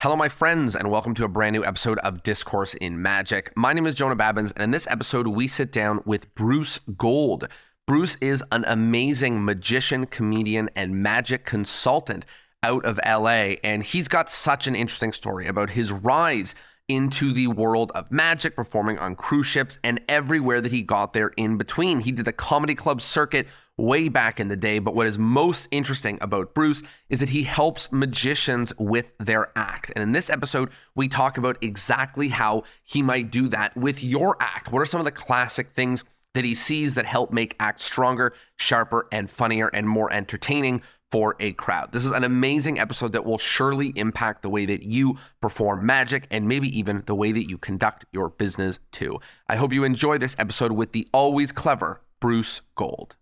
Hello, my friends, and welcome to a brand new episode of Discourse in Magic. My name is Jonah Babbins, and in this episode, we sit down with Bruce Gold. Bruce is an amazing magician, comedian, and magic consultant out of LA, and he's got such an interesting story about his rise into the world of magic, performing on cruise ships, and everywhere that he got there in between. He did the comedy club circuit way back in the day, but what is most interesting about Bruce is that he helps magicians with their act. And in this episode, we talk about exactly how he might do that with your act. What are some of the classic things that he sees that help make acts stronger, sharper, and funnier, and more entertaining for a crowd? This is an amazing episode that will surely impact the way that you perform magic and maybe even the way that you conduct your business too. I hope you enjoy this episode with the always clever Bruce Gold.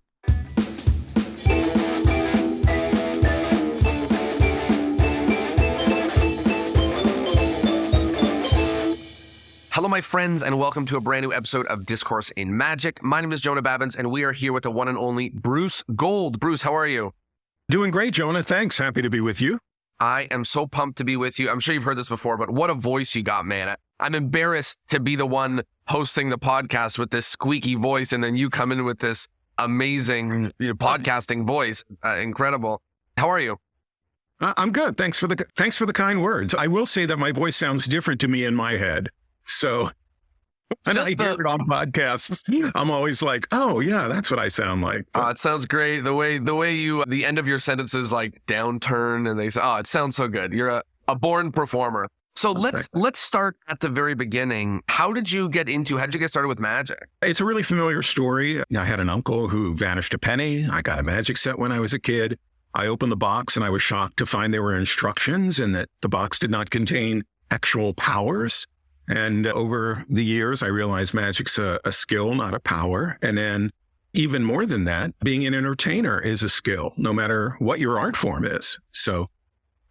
Hello, my friends, and welcome to a brand new episode of Discourse in Magic. My name is Jonah Babbins, and we are here with the one and only Bruce Gold. Bruce, how are you? Doing great, Jonah. Thanks. Happy to be with you. I am so pumped to be with you. I'm sure you've heard this before, but what a voice you got, man. I'm embarrassed to be the one hosting the podcast with this squeaky voice, and then you come in with this amazing podcasting voice. Incredible. How are you? I'm good. Thanks for the kind words. I will say that my voice sounds different to me in my head. So when I hear it on podcasts, I'm always like, oh yeah, that's what I sound like. It sounds great. The way you, the end of your sentences like downturn and they say, oh, it sounds so good. You're a born performer. So let's start at the very beginning. How did you get started with magic? It's a really familiar story. I had an uncle who vanished a penny. I got a magic set when I was a kid. I opened the box and I was shocked to find there were instructions and that the box did not contain actual powers. And over the years, I realized magic's a skill, not a power. And then even more than that, being an entertainer is a skill, no matter what your art form is. So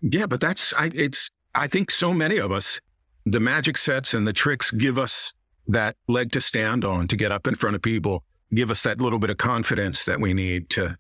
yeah, but I think so many of us, the magic sets and the tricks give us that leg to stand on, to get up in front of people, give us that little bit of confidence that we need to,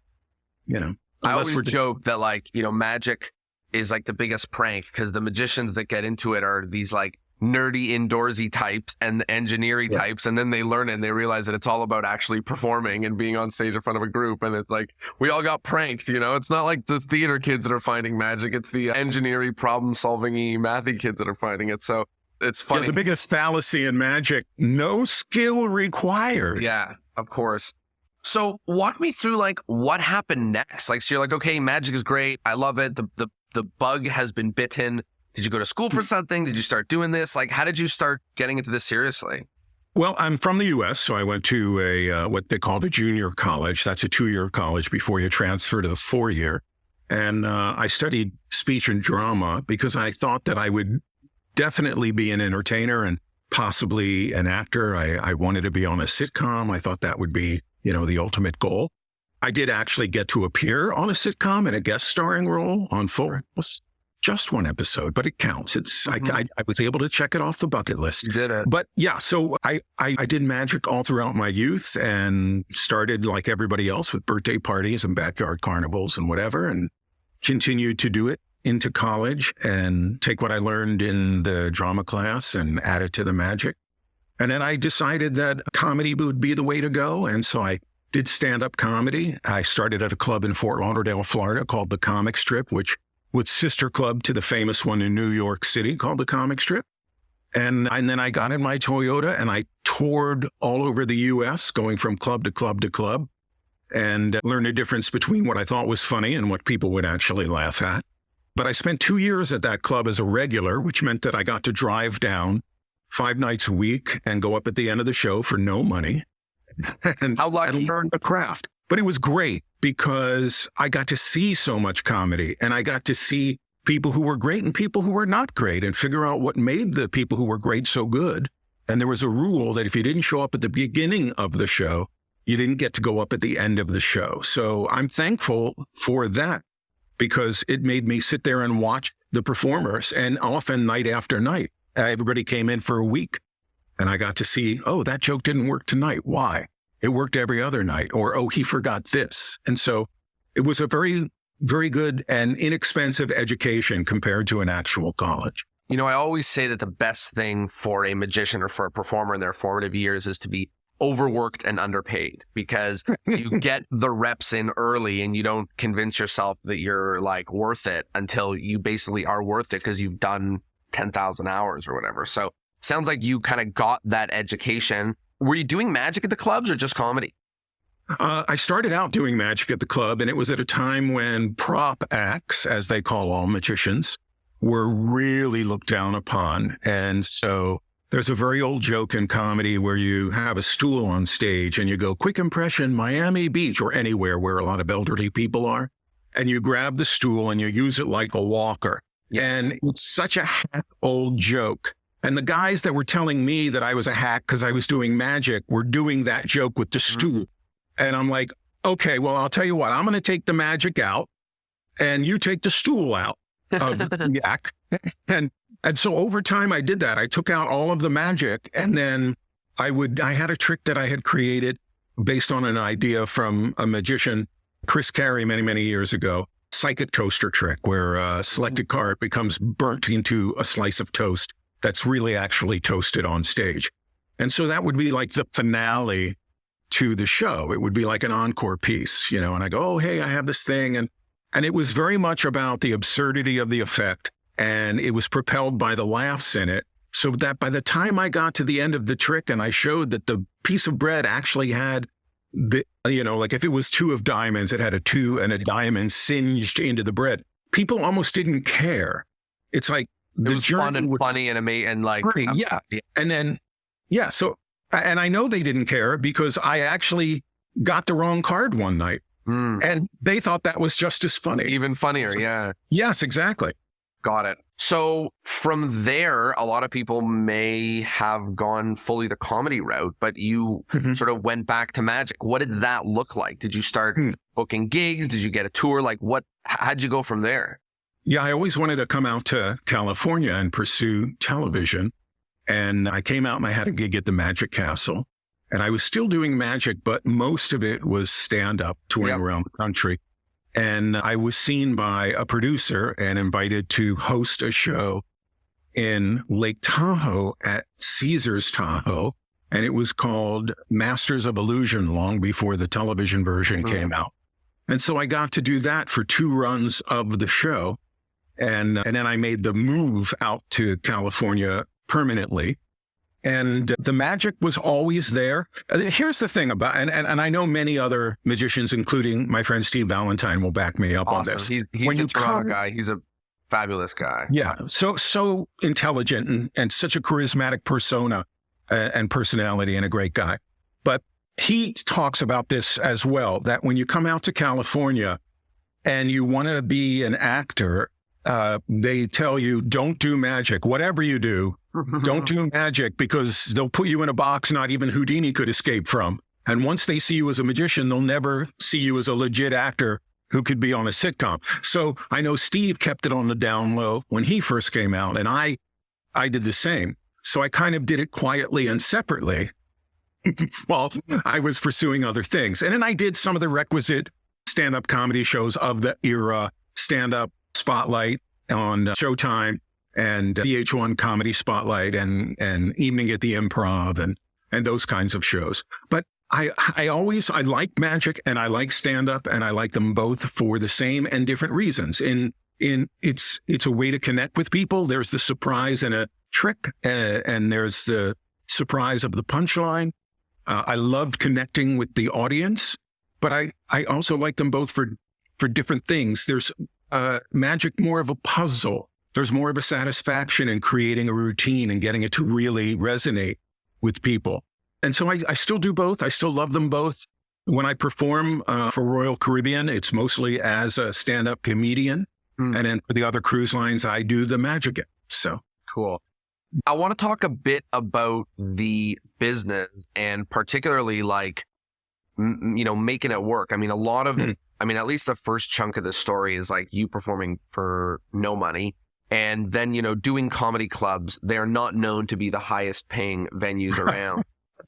I always joke that magic is like the biggest prank because the magicians that get into it are these like nerdy indoorsy types and the engineering types, and then they learn it and they realize that it's all about actually performing and being on stage in front of a group, and it's like we all got pranked. It's not like the theater kids that are finding magic, it's the engineering, problem solving mathy kids that are finding it. So it's funny. The biggest fallacy in magic: no skill required. Yeah, of course. So walk me through what happened next. So you're like, okay, magic is great, I love it, the bug has been bitten. Did you go to school for something? Did you start doing this? How did you start getting into this seriously? Well, I'm from the U.S., so I went to what they call the junior college. That's a 2-year college before you transfer to the 4-year. And I studied speech and drama because I thought that I would definitely be an entertainer and possibly an actor. I wanted to be on a sitcom. I thought that would be, the ultimate goal. I did actually get to appear on a sitcom in a guest starring role on Full House. Just one episode, but it counts. I was able to check it off the bucket list. You did it. But yeah, so I did magic all throughout my youth and started like everybody else with birthday parties and backyard carnivals and whatever, and continued to do it into college and take what I learned in the drama class and add it to the magic. And then I decided that comedy would be the way to go. And so I did stand-up comedy. I started at a club in Fort Lauderdale, Florida called the Comic Strip, which with sister club to the famous one in New York City called the Comic Strip. And then I got in my Toyota and I toured all over the U.S., going from club to club to club, and learned the difference between what I thought was funny and what people would actually laugh at. But I spent 2 years at that club as a regular, which meant that I got to drive down 5 nights a week and go up at the end of the show for no money. And how lucky. And learn the craft. But it was great because I got to see so much comedy and I got to see people who were great and people who were not great and figure out what made the people who were great so good. And there was a rule that if you didn't show up at the beginning of the show, you didn't get to go up at the end of the show. So I'm thankful for that because it made me sit there and watch the performers, and often night after night. Everybody came in for a week and I got to see, oh, that joke didn't work tonight. Why? It worked every other night. Or, oh, he forgot this. And so it was a very, very good and inexpensive education compared to an actual college. I always say that the best thing for a magician or for a performer in their formative years is to be overworked and underpaid, because you get the reps in early and you don't convince yourself that you're like worth it until you basically are worth it because you've done 10,000 hours or whatever. So sounds like you kind of got that education. Were you doing magic at the clubs or just comedy? I started out doing magic at the club, and it was at a time when prop acts, as they call all magicians, were really looked down upon. And so there's a very old joke in comedy where you have a stool on stage and you go, quick impression, Miami Beach, or anywhere where a lot of elderly people are. And you grab the stool and you use it like a walker. Yeah. And it's such a hack old joke. And the guys that were telling me that I was a hack because I was doing magic were doing that joke with the stool. And I'm like, okay, well, I'll tell you what, I'm going to take the magic out and you take the stool out of the yak. And so over time I did that. I took out all of the magic, and then I had a trick that I had created based on an idea from a magician, Chris Carey, many, many years ago, psychic toaster trick, where a selected card becomes burnt into a slice of toast that's really actually toasted on stage. And so that would be like the finale to the show. It would be like an encore piece, and I go, oh, hey, I have this thing. And it was very much about the absurdity of the effect. And it was propelled by the laughs in it, so that by the time I got to the end of the trick and I showed that the piece of bread actually had like if it was 2 of diamonds, it had a 2 and a diamond singed into the bread. People almost didn't care. It's like it was fun and funny and amazing and like, great, yeah. And then, yeah. So, and I know they didn't care because I actually got the wrong card one night, and they thought that was just as funny, even funnier. Yeah. Yes, exactly. Got it. So from there, a lot of people may have gone fully the comedy route, but you sort of went back to magic. What did that look like? Did you start booking gigs? Did you get a tour? Like how'd you go from there? Yeah, I always wanted to come out to California and pursue television. And I came out and I had a gig at the Magic Castle. And I was still doing magic, but most of it was stand-up, touring around the country. And I was seen by a producer and invited to host a show in Lake Tahoe at Caesars Tahoe. And it was called Masters of Illusion, long before the television version came out. And so I got to do that for 2 runs of the show. And then I made the move out to California permanently. And the magic was always there. Here's the thing about, and I know many other magicians, including my friend Steve Valentine, will back me up on this. He's a Toronto guy. He's a fabulous guy. Yeah. So intelligent and such a charismatic persona and personality, and a great guy. But he talks about this as well, that when you come out to California and you want to be an actor, they tell you, don't do magic. Whatever you do, don't do magic, because they'll put you in a box not even Houdini could escape from. And once they see you as a magician, they'll never see you as a legit actor who could be on a sitcom. So I know Steve kept it on the down low when he first came out, and I did the same. So I kind of did it quietly and separately while I was pursuing other things. And then I did some of the requisite stand-up comedy shows of the era, Stand-Up Spotlight on Showtime, and VH1 Comedy Spotlight, and Evening at the Improv, and those kinds of shows. But I like magic and I like stand-up, and I like them both for the same and different reasons. It's a way to connect with people. There's the surprise in a trick, and there's the surprise of the punchline. I love connecting with the audience, but I also like them both for different things. There's magic more of a puzzle. There's more of a satisfaction in creating a routine and getting it to really resonate with people. And so I still do both. I still love them both. When I perform for Royal Caribbean, it's mostly as a stand-up comedian. And then for the other cruise lines, I do the magic. So cool. I want to talk a bit about the business, and particularly like, making it work. I mean, a lot of, at least the first chunk of the story is like you performing for no money. And then, doing comedy clubs, they're not known to be the highest paying venues around.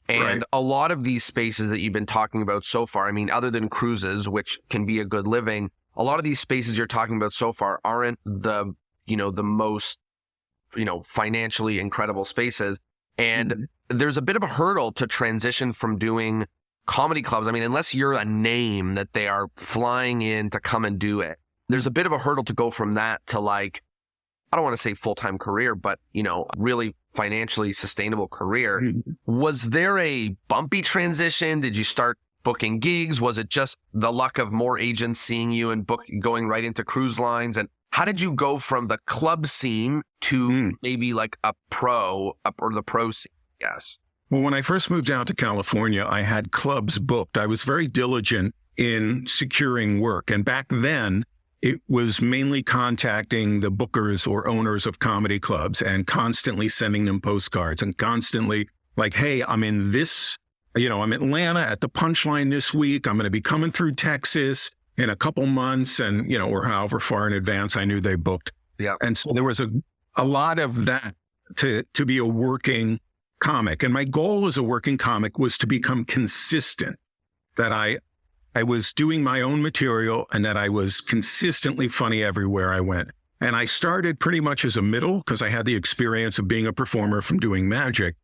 And a lot of these spaces that you've been talking about so far, other than cruises, which can be a good living, a lot of these spaces you're talking about so far aren't the most financially incredible spaces. And there's a bit of a hurdle to transition from doing comedy clubs. I mean, unless you're a name that they are flying in to come and do it, there's a bit of a hurdle to go from that to like, I don't want to say full-time career, but, really financially sustainable career. Was there a bumpy transition? Did you start booking gigs? Was it just the luck of more agents seeing you and going right into cruise lines? And how did you go from the club scene to maybe like or the pro scene? Yes. Well, when I first moved out to California, I had clubs booked. I was very diligent in securing work. And back then, it was mainly contacting the bookers or owners of comedy clubs and constantly sending them postcards and constantly like, hey, I'm in this, I'm in Atlanta at the Punchline this week. I'm going to be coming through Texas in a couple months and, or however far in advance I knew they booked. Yeah. And so there was a lot of that to be a working comic. And my goal as a working comic was to become consistent, that I was doing my own material and that I was consistently funny everywhere I went. And I started pretty much as a middle because I had the experience of being a performer from doing magic.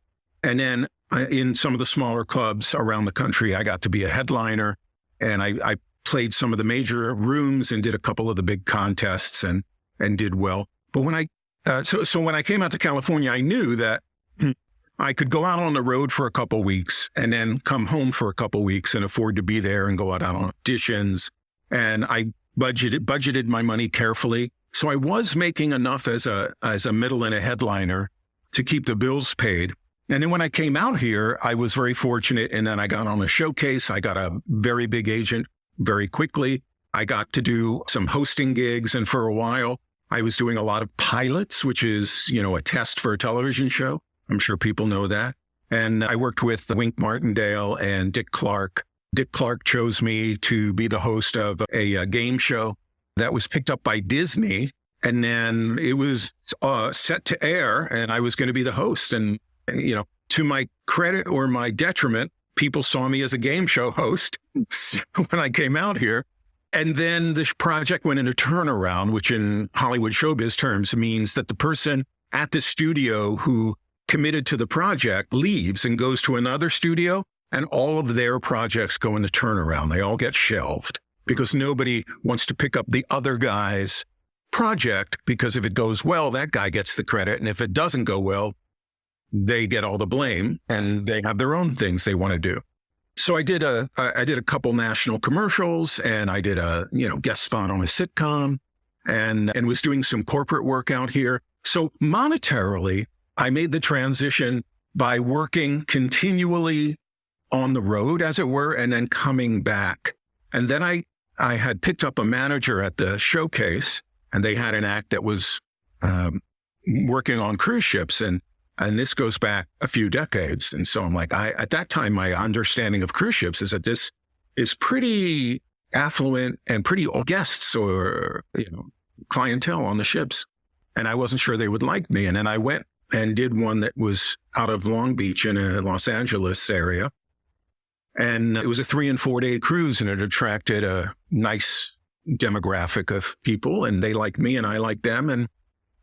And then in some of the smaller clubs around the country, I got to be a headliner and I played some of the major rooms and did a couple of the big contests and did well. But when when I came out to California, I knew that I could go out on the road for a couple weeks and then come home for a couple weeks and afford to be there and go out on auditions. And I budgeted my money carefully. So I was making enough as a middle and a headliner to keep the bills paid. And then when I came out here, I was very fortunate. And then I got on a showcase. I got a very big agent very quickly. I got to do some hosting gigs. And for a while, I was doing a lot of pilots, which is, a test for a television show. I'm sure people know that. And I worked with Wink Martindale and Dick Clark. Dick Clark chose me to be the host of a game show that was picked up by Disney. And then it was set to air and I was going to be the host. And, to my credit or my detriment, people saw me as a game show host when I came out here. And then this project went into turnaround, which in Hollywood showbiz terms means that the person at the studio who committed to the project leaves and goes to another studio and all of their projects go into turnaround. They all get shelved because nobody wants to pick up the other guy's project because if it goes well, that guy gets the credit. And if it doesn't go well, they get all the blame and they have their own things they want to do. So I did a couple national commercials and I did a, guest spot on a sitcom and was doing some corporate work out here. So monetarily, I made the transition by working continually on the road, as it were, and then coming back. And then I had picked up a manager at the showcase, and they had an act that was working on cruise ships. And this goes back a few decades. And so I'm like, at that time, my understanding of cruise ships is that this is pretty affluent and pretty old guests or, clientele on the ships. And I wasn't sure they would like me. And then I went and did one that was out of Long Beach in a Los Angeles area. And it was a 3 and 4 day cruise and it attracted a nice demographic of people and they liked me and I liked them. And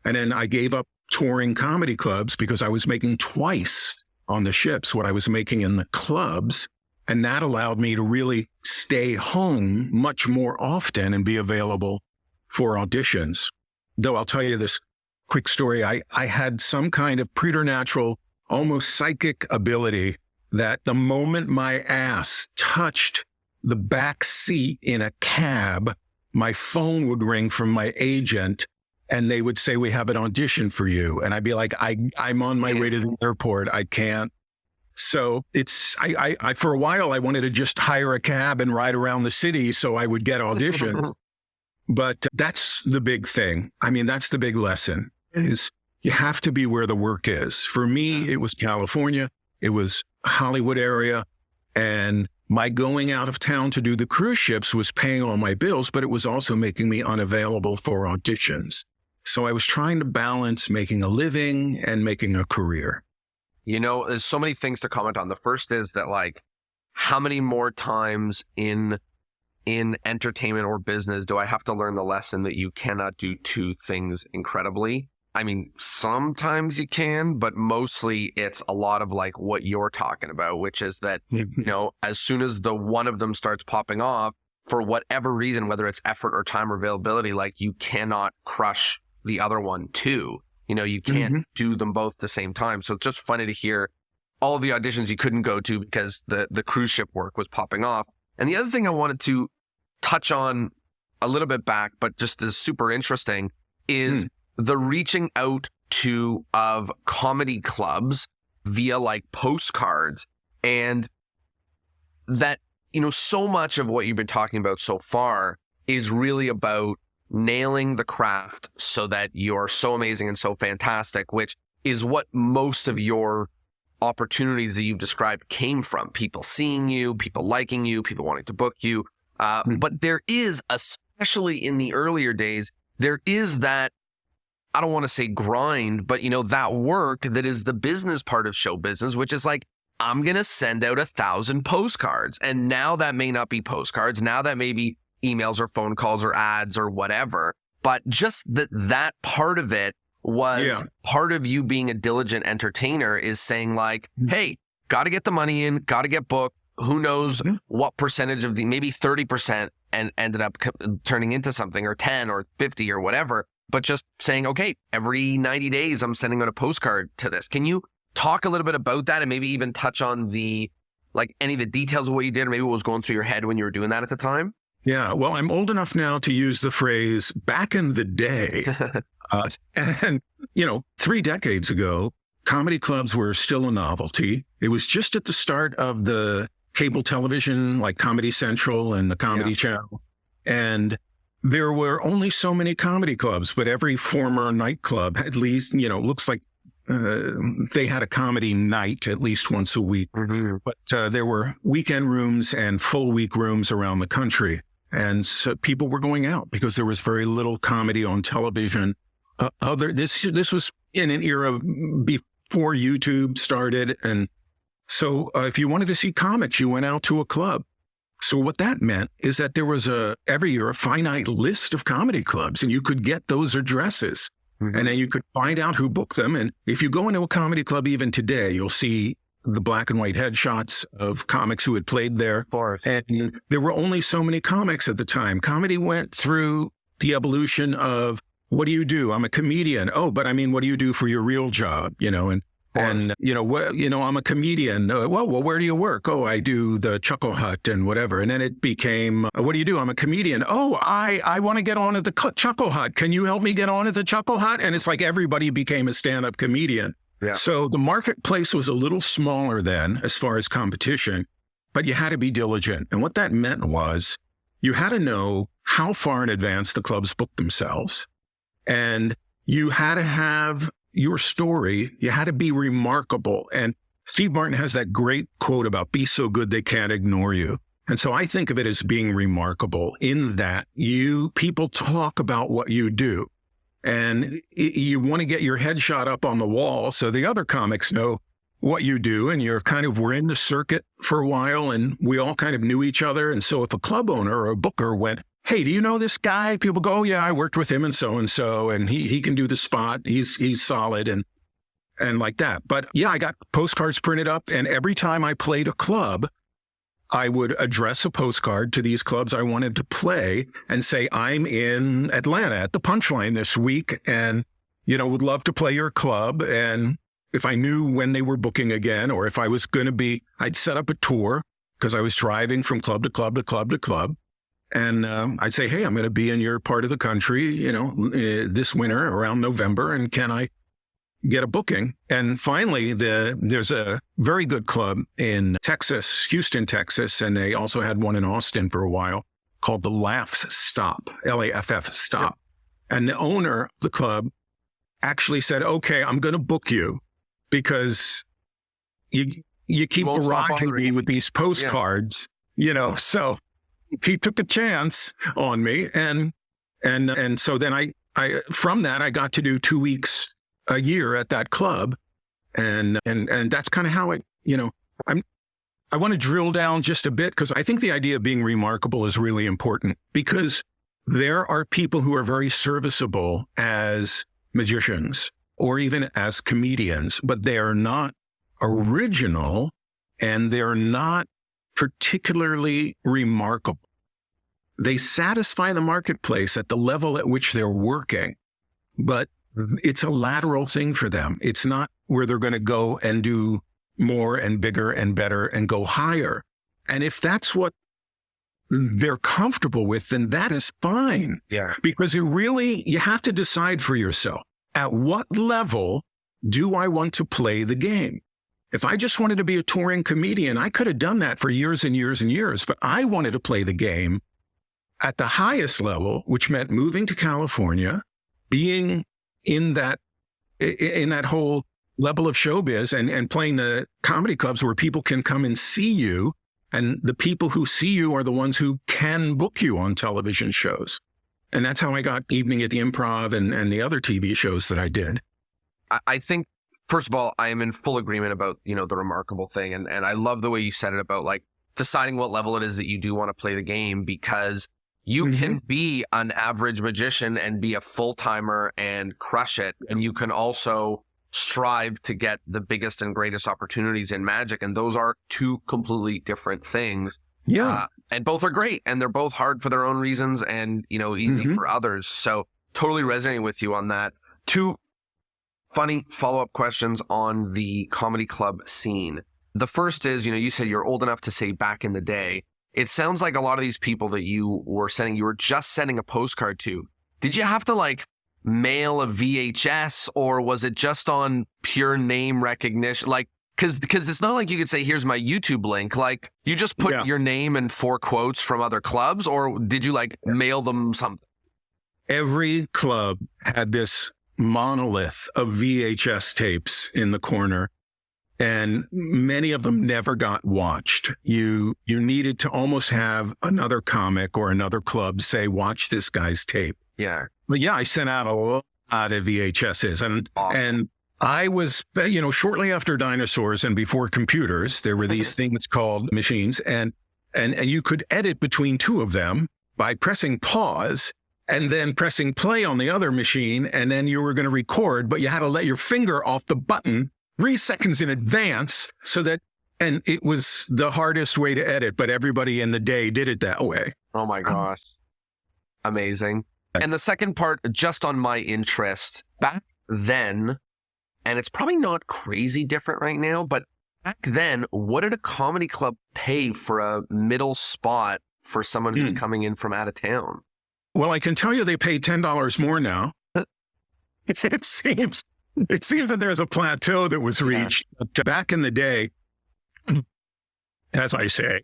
then I gave up touring comedy clubs because I was making twice on the ships what I was making in the clubs. And that allowed me to really stay home much more often and be available for auditions. Though I'll tell you this quick story. I had some kind of preternatural, almost psychic ability that the moment my ass touched the back seat in a cab, my phone would ring from my agent and they would say, we have an audition for you. And I'd be like, I'm on my way to the airport. I can't. So I for a while, I wanted to just hire a cab and ride around the city so I would get auditions. But that's the big thing. I mean, that's the big lesson is you have to be where the work is. For me, it was California. It was Hollywood area. And my going out of town to do the cruise ships was paying all my bills, but it was also making me unavailable for auditions. So I was trying to balance making a living and making a career. There's so many things to comment on. The first is that like, how many more times in entertainment or business do I have to learn the lesson that you cannot do two things incredibly? I mean, sometimes you can, but mostly it's a lot of like what you're talking about, which is that, as soon as the one of them starts popping off, for whatever reason, whether it's effort or time or availability, like you cannot crush the other one too. You can't do them both at the same time. So it's just funny to hear all the auditions you couldn't go to because the cruise ship work was popping off. And the other thing I wanted to touch on a little bit back, but just is super interesting, is the reaching out of comedy clubs via like postcards. And that, so much of what you've been talking about so far is really about nailing the craft so that you're so amazing and so fantastic, which is what most of your opportunities that you've described came from. People seeing you, people liking you, people wanting to book you. But there is, especially in the earlier days, there is that, I don't want to say grind, but that work that is the business part of show business, which is like, I'm going to send out 1,000 postcards. And now that may not be postcards. Now that may be emails or phone calls or ads or whatever. But just that part of it was part of you being a diligent entertainer, is saying like, hey, got to get the money in, got to get booked. Who knows what percentage of maybe 30% and ended up turning into something, or 10 or 50 or whatever. But just saying, okay, every 90 days, I'm sending out a postcard to this. Can you talk a little bit about that and maybe even touch on any of the details of what you did, or maybe what was going through your head when you were doing that at the time? Yeah, well, I'm old enough now to use the phrase back in the day. And 3 decades ago, comedy clubs were still a novelty. It was just at the start of the cable television, like Comedy Central and the Comedy Channel. And there were only so many comedy clubs, but every former nightclub, at least, looks like they had a comedy night at least once a week. But there were weekend rooms and full week rooms around the country. And so people were going out because there was very little comedy on television. This was in an era before YouTube started. And so if you wanted to see comics, you went out to a club. So what that meant is that there was every year a finite list of comedy clubs, and you could get those addresses. And then you could find out who booked them. And if you go into a comedy club even today, you'll see the black and white headshots of comics who had played there. And there were only so many comics at the time. Comedy went through the evolution of, what do you do? I'm a comedian. Oh, but I mean, what do you do for your real job? I'm a comedian. Well, where do you work? Oh, I do the Chuckle Hut and whatever. And then it became, what do you do? I'm a comedian. Oh, I want to get on at the Chuckle Hut. Can you help me get on at the Chuckle Hut? And it's like everybody became a stand-up comedian. Yeah. So the marketplace was a little smaller then as far as competition, but you had to be diligent. And what that meant was you had to know how far in advance the clubs booked themselves. And you had to have your story, you had to be remarkable. And Steve Martin has that great quote about be so good they can't ignore you. And so I think of it as being remarkable in that people talk about what you do. And you want to get your headshot up on the wall so the other comics know what you do. And we're in the circuit for a while, and we all kind of knew each other. And so if a club owner or a booker went, hey, do you know this guy? People go, oh, yeah, I worked with him and so, and he can do the spot. He's solid and like that. But yeah, I got postcards printed up, and every time I played a club, I would address a postcard to these clubs I wanted to play and say, I'm in Atlanta at the Punchline this week and, would love to play your club. And if I knew when they were booking again, or if I was going to be, I'd set up a tour because I was driving from club to club to club to club. And I'd say, hey, I'm going to be in your part of the country, this winter around November. And can I get a booking? And finally, there's a very good club in Texas, Houston, Texas. And they also had one in Austin for a while called the Laughs Stop, Laff Stop. Yep. And the owner of the club actually said, okay, I'm going to book you because you keep barraging me with these postcards, so he took a chance on me. And so then I from that, I got to do 2 weeks a year at that club. And that's kind of how I want to drill down just a bit, because I think the idea of being remarkable is really important, because there are people who are very serviceable as magicians or even as comedians, but they are not original and they're not particularly remarkable. They satisfy the marketplace at the level at which they're working, but it's a lateral thing for them. It's not where they're going to go and do more and bigger and better and go higher. And if that's what they're comfortable with, then that is fine. Yeah. Because you have to decide for yourself, at what level do I want to play the game? If I just wanted to be a touring comedian, I could have done that for years and years and years, but I wanted to play the game at the highest level, which meant moving to California, being in that whole level of showbiz and playing the comedy clubs where people can come and see you. And the people who see you are the ones who can book you on television shows. And that's how I got Evening at the Improv and the other TV shows that I did. I think, first of all, I am in full agreement about, the remarkable thing. And I love the way you said it about like deciding what level it is that you do want to play the game, because you can be an average magician and be a full-timer and crush it. And you can also strive to get the biggest and greatest opportunities in magic. And those are two completely different things. Yeah. And both are great. And they're both hard for their own reasons and, easy for others. So totally resonating with you on that. Two funny follow-up questions on the comedy club scene. The first is, you said you're old enough to say back in the day. It sounds like a lot of these people that you were just sending a postcard to. Did you have to like mail a VHS, or was it just on pure name recognition? Like, because it's not like you could say, here's my YouTube link. Like, you just put your name and 4 quotes from other clubs, or did you like mail them something? Every club had this monolith of VHS tapes in the corner, and many of them never got watched. You needed to almost have another comic or another club say, watch this guy's tape. Yeah. But yeah, I sent out a lot of VHSs. And I was, shortly after dinosaurs and before computers, there were these things called machines. And you could edit between 2 of them by pressing pause and then pressing play on the other machine. And then you were going to record, but you had to let your finger off the button 3 seconds in advance and it was the hardest way to edit, but everybody in the day did it that way. Oh my gosh. Amazing. And the second part, just on my interest, back then, and it's probably not crazy different right now, but back then, what did a comedy club pay for a middle spot for someone who's coming in from out of town? Well, I can tell you they pay $10 more now. It seems that there's a plateau that was reached. But back in the day, as I say,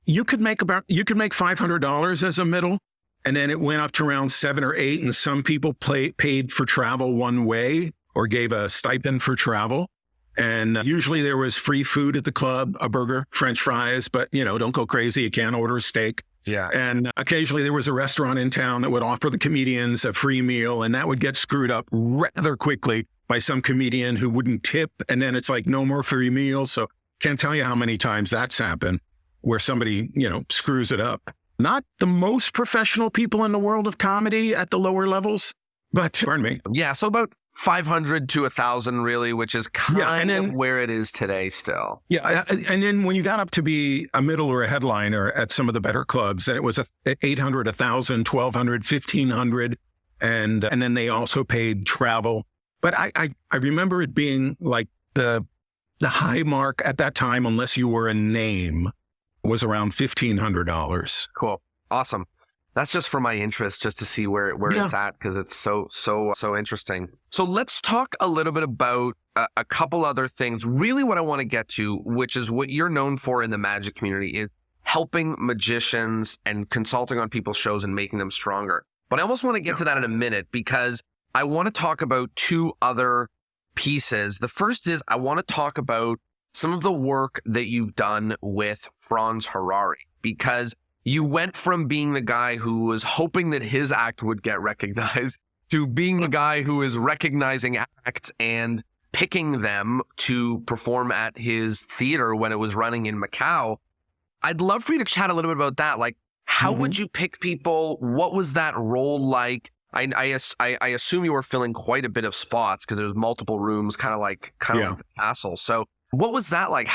you could make $500 as a middle. And then it went up to around 7 or 8. And some people paid for travel one way or gave a stipend for travel. And usually there was free food at the club, a burger, French fries, but don't go crazy. You can't order a steak. Yeah. And occasionally there was a restaurant in town that would offer the comedians a free meal, and that would get screwed up rather quickly by some comedian who wouldn't tip. And then it's like, no more free meals. So can't tell you how many times that's happened where somebody, screws it up. Not the most professional people in the world of comedy at the lower levels, but pardon me. Yeah, so about 500 to 1,000 really, which is kind of where it is today still. Yeah, and then when you got up to be a middle or a headliner at some of the better clubs, then it was 800, 1,000, 1,200, 1,500, and then they also paid travel. But I remember it being like the high mark at that time, unless you were a name, was around $1,500. Cool. Awesome. That's just for my interest, just to see where it's at, because it's so interesting. So let's talk a little bit about a couple other things. Really what I want to get to, which is what you're known for in the magic community, is helping magicians and consulting on people's shows and making them stronger. But I almost want to get to that in a minute, because I want to talk about 2 other pieces. The first is I want to talk about some of the work that you've done with Franz Harari, because you went from being the guy who was hoping that his act would get recognized to being the guy who is recognizing acts and picking them to perform at his theater when it was running in Macau. I'd love for you to chat a little bit about that. Like, how would you pick people? What was that role like? I assume you were filling quite a bit of spots because there's multiple rooms, kind of like the castle. So what was that like?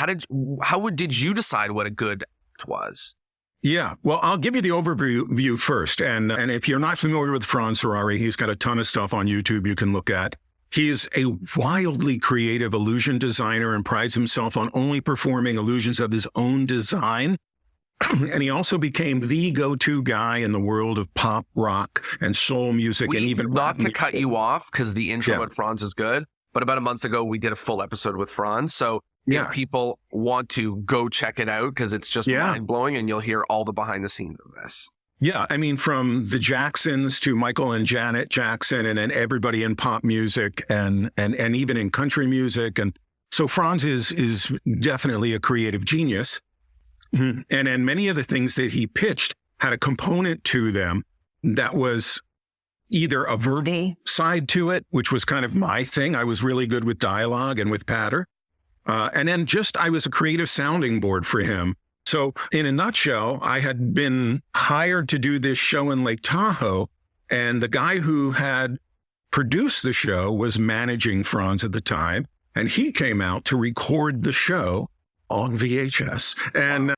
Did you decide what a good act was? Yeah, well, I'll give you the overview first. And if you're not familiar with Franz Harary, he's got a ton of stuff on YouTube you can look at. He is a wildly creative illusion designer and prides himself on only performing illusions of his own design. And he also became the go-to guy in the world of pop, rock, and soul music, and even not to cut you off because the intro about Franz is good. But about a month ago, we did a full episode with Franz. So if people want to go check it out, because it's just mind-blowing, and you'll hear all the behind-the-scenes of this. Yeah, I mean, from the Jacksons to Michael and Janet Jackson, and then everybody in pop music and even in country music. And so Franz is definitely a creative genius. And then many of the things that he pitched had a component to them that was either a verbal side to it, which was kind of my thing. I was really good with dialogue and with patter. And then I was a creative sounding board for him. So in a nutshell, I had been hired to do this show in Lake Tahoe. And the guy who had produced the show was managing Franz at the time. And he came out to record the show on VHS.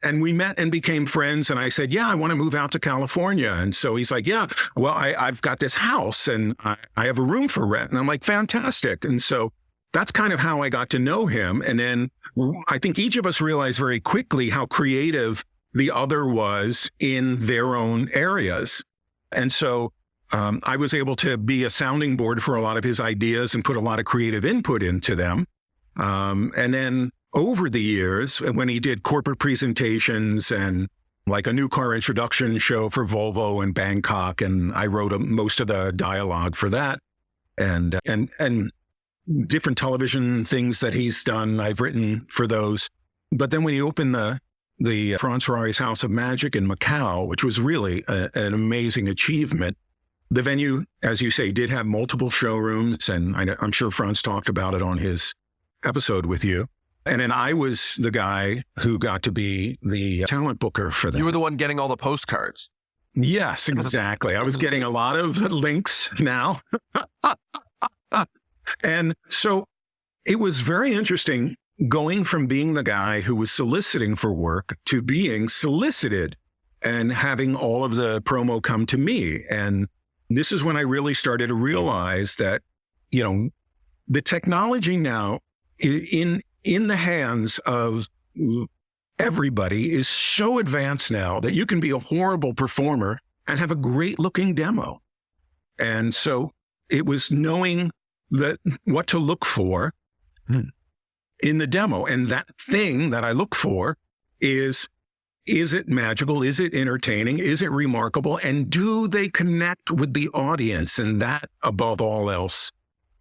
And we met and became friends. And I said, I want to move out to California. And so he's like, well, I've got this house and I have a room for rent. And I'm like, fantastic. And so that's kind of how I got to know him. And then I think each of us realized very quickly how creative the other was in their own areas. And so I was able to be a sounding board for a lot of his ideas and put a lot of creative input into them. And then over the years, when he did corporate presentations and like a new car introduction show for Volvo in Bangkok, and I wrote most of the dialogue for that, and different television things that he's done, I've written for those. But then when he opened the Franz Harary's House of Magic in Macau, which was really an amazing achievement, the venue, as you say, did have multiple showrooms, and I'm sure Franz talked about it on his episode with you. And then I was the guy who got to be the talent booker for them. You were the one getting all the postcards. Yes, exactly. I was getting a lot of links now. And so it was very interesting going from being the guy who was soliciting for work to being solicited and having all of the promo come to me. And this is when I really started to realize that, the technology now in the hands of everybody is so advanced now that you can be a horrible performer and have a great looking demo. And so it was knowing what to look for in the demo. And that thing that I look for is it magical? Is it entertaining? Is it remarkable? And do they connect with the audience? And that, above all else,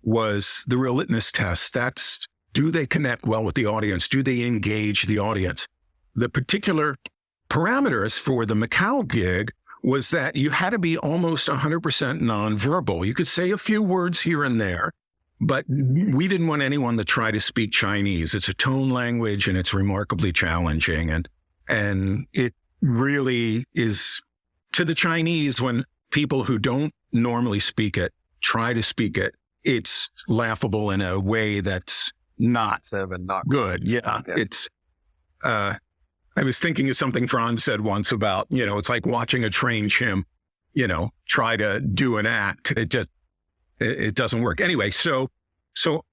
was the real litmus test. Do they connect well with the audience? Do they engage the audience? The particular parameters for the Macau gig was that you had to be almost 100% nonverbal. You could say a few words here and there, but we didn't want anyone to try to speak Chinese. It's a tone language and it's remarkably challenging. And it really is, to the Chinese, when people who don't normally speak it try to speak it, it's laughable in a way that's not good. Yeah. It's, I was thinking of something Franz said once about, it's like watching a trained chimp, try to do an act. It doesn't work. Anyway, so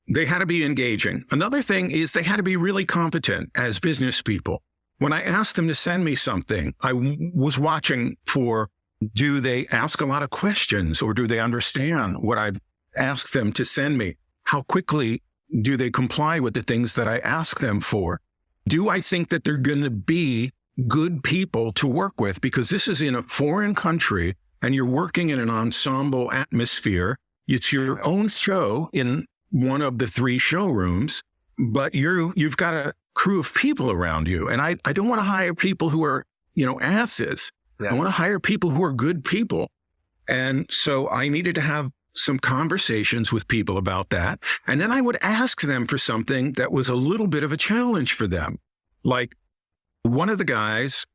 they had to be engaging. Another thing is they had to be really competent as business people. When I asked them to send me something, I was watching for, do they ask a lot of questions or do they understand what I've asked them to send me? How quickly do they comply with the things that I ask them for? Do I think that they're going to be good people to work with? Because this is in a foreign country and you're working in an ensemble atmosphere. It's your own show in one of the 3 showrooms, but you've got a crew of people around you. And I don't want to hire people who are, asses. Yeah. I want to hire people who are good people. And so I needed to have some conversations with people about that. And then I would ask them for something that was a little bit of a challenge for them. Like one of the guys,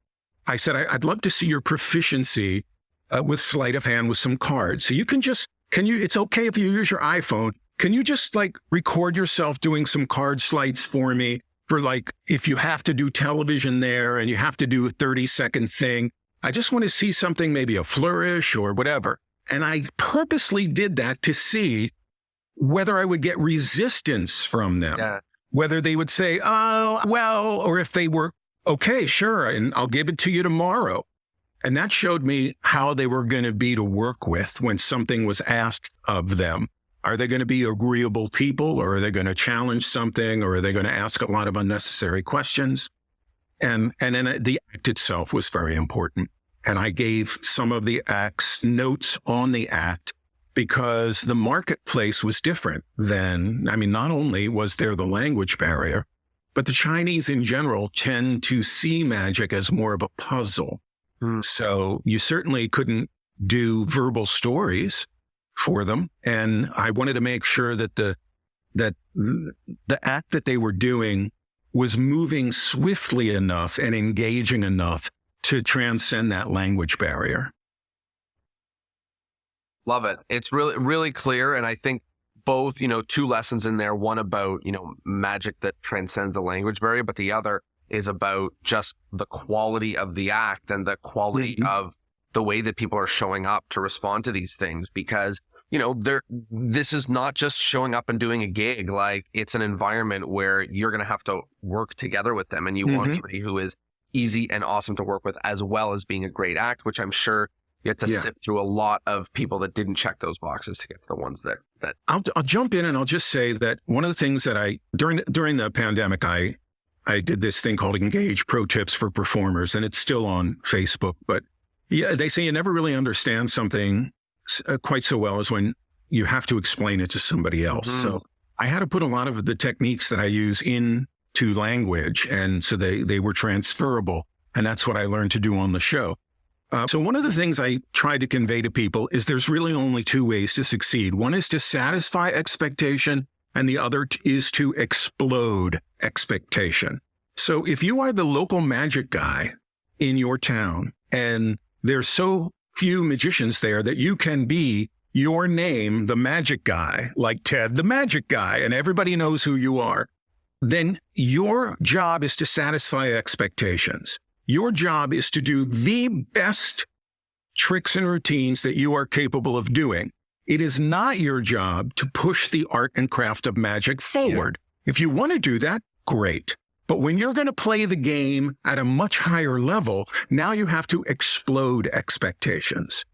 I said, I'd love to see your proficiency with sleight of hand with some cards. So you can it's okay if you use your iPhone. Can you just like record yourself doing some card sleights for me for like, if you have to do television there and you have to do a 30-second thing, I just want to see something, maybe a flourish or whatever. And I purposely did that to see whether I would get resistance from them, whether they would say, oh, well, or if they were, okay, sure, and I'll give it to you tomorrow. And that showed me how they were going to be to work with when something was asked of them. Are they going to be agreeable people, or are they going to challenge something, or are they going to ask a lot of unnecessary questions? And then the act itself was very important. And I gave some of the acts notes on the act because the marketplace was different then. I mean, not only was there the language barrier, but the Chinese in general tend to see magic as more of a puzzle. So you certainly couldn't do verbal stories for them. And I wanted to make sure that the act that they were doing was moving swiftly enough and engaging enough to transcend that language barrier. Love it. It's really, really clear. And I think both, two lessons in there, one about, magic that transcends the language barrier, but the other is about just the quality of the act and the quality of the way that people are showing up to respond to these things. Because, this is not just showing up and doing a gig. Like, it's an environment where you're going to have to work together with them. And you want somebody who is easy and awesome to work with, as well as being a great act, which I'm sure you have to sift through a lot of people that didn't check those boxes to get to the ones that. I'll jump in and I'll just say that one of the things that during the pandemic, I did this thing called Engage Pro Tips for Performers, and it's still on Facebook. But yeah, they say you never really understand something quite so well as when you have to explain it to somebody else. So I had to put a lot of the techniques that I use into language, and so they were transferable. And that's what I learned to do on the show. So one of the things I try to convey to people is there's really only two ways to succeed. One is to satisfy expectation, and the other is to explode expectation. So if you are the local magic guy in your town, and there's so few magicians there that you can be your name, the magic guy, like Ted, the magic guy, and everybody knows who you are, then your job is to satisfy expectations. Your job is to do the best tricks and routines that you are capable of doing. It is not your job to push the art and craft of magic forward. If you want to do that, great. But when you're going to play the game at a much higher level, now you have to explode expectations.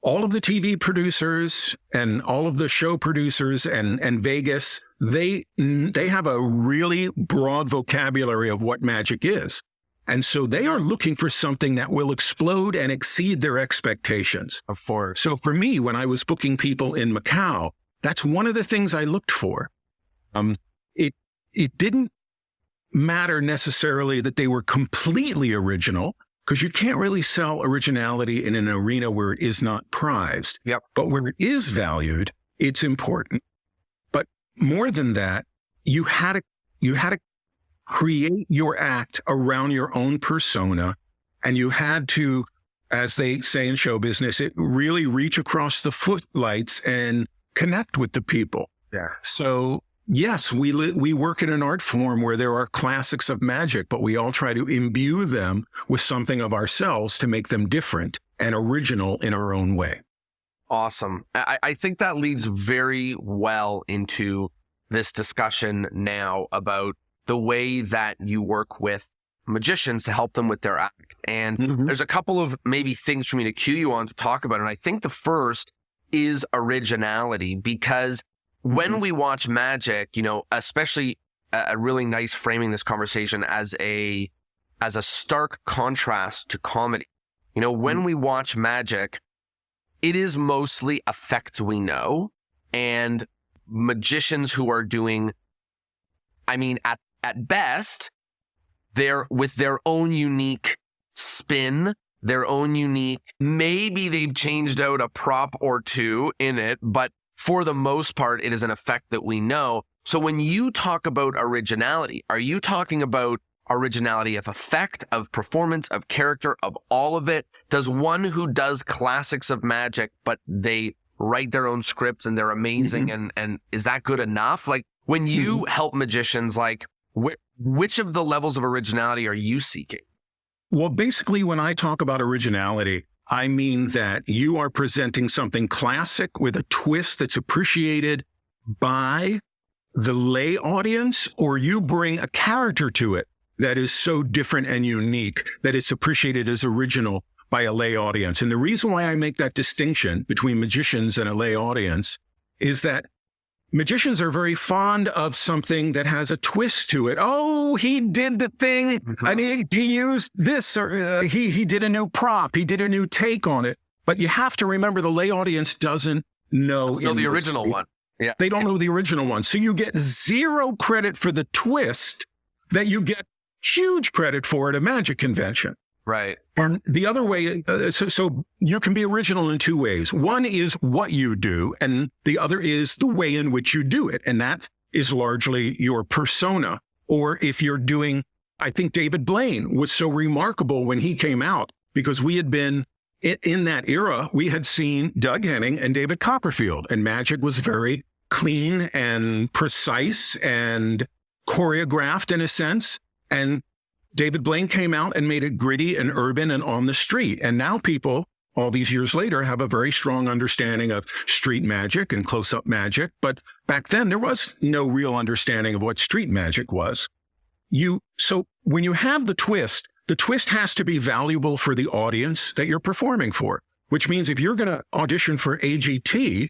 All of the TV producers and all of the show producers and Vegas, they have a really broad vocabulary of what magic is. And so they are looking for something that will explode and exceed their expectations. Of course. So for me, when I was booking people in Macau, that's one of the things I looked for. It didn't matter necessarily that they were completely original, because you can't really sell originality in an arena where it is not prized. Yep. But where it is valued, it's important. But more than that, you had to create your act around your own persona, and you had to, as they say in show business, it really reach across the footlights and connect with the people. Yeah. So yes, we work in an art form where there are classics of magic, but we all try to imbue them with something of ourselves to make them different and original in our own way. Awesome. I think that leads very well into this discussion now about the way that you work with magicians to help them with their act. And there's a couple of maybe things for me to cue you on to talk about. And I think the first is originality, because when we watch magic, especially a really nice framing this conversation as a stark contrast to comedy. When we watch magic, it is mostly effects we know, and magicians who are doing, at best, they're with their own unique spin, their own unique, maybe they've changed out a prop or two in it, but for the most part, it is an effect that we know. So when you talk about originality, are you talking about originality of effect, of performance, of character, of all of it? Does one who does classics of magic, but they write their own scripts and they're amazing, and is that good enough? Like, when you help magicians, like, which of the levels of originality are you seeking? Well, basically, when I talk about originality, I mean that you are presenting something classic with a twist that's appreciated by the lay audience, or you bring a character to it that is so different and unique that it's appreciated as original by a lay audience. And the reason why I make that distinction between magicians and a lay audience is that magicians are very fond of something that has a twist to it. Oh, he did the thing, and he used this, or he did a new prop, he did a new take on it. But you have to remember, the lay audience doesn't know the original one. Yeah, they don't know the original one. So you get zero credit for the twist that you get huge credit for at a magic convention. Right. And the other way, so you can be original in two ways. One is what you do, and the other is the way in which you do it. And that is largely your persona. Or if you're doing, I think David Blaine was so remarkable when he came out, because we had been, in that era, we had seen Doug Henning and David Copperfield, and magic was very clean and precise and choreographed in a sense. And David Blaine came out and made it gritty and urban and on the street. And now people, all these years later, have a very strong understanding of street magic and close-up magic. But back then, there was no real understanding of what street magic was. So when you have the twist has to be valuable for the audience that you're performing for, which means if you're going to audition for AGT,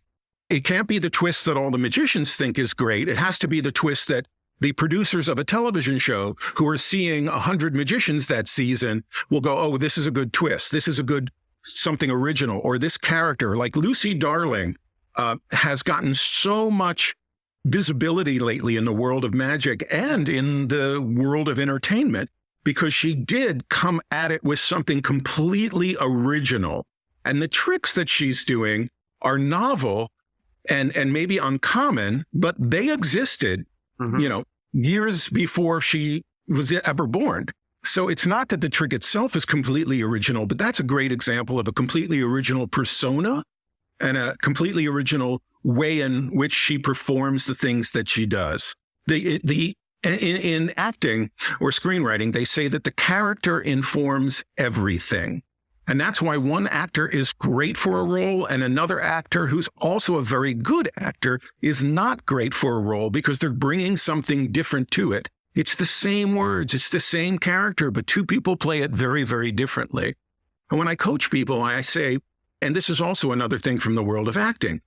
it can't be the twist that all the magicians think is great. It has to be the twist that the producers of a television show who are seeing 100 magicians that season will go, oh, this is a good twist. This is a good something original. Or this character, like Lucy Darling, has gotten so much visibility lately in the world of magic and in the world of entertainment, because she did come at it with something completely original. And the tricks that she's doing are novel and maybe uncommon, but they existed, years before she was ever born. So it's not that the trick itself is completely original, but that's a great example of a completely original persona and a completely original way in which she performs the things that she does. In acting or screenwriting, they say that the character informs everything. And that's why one actor is great for a role and another actor who's also a very good actor is not great for a role, because they're bringing something different to it. It's the same words, it's the same character, but two people play it very, very differently. And when I coach people, I say, and this is also another thing from the world of acting,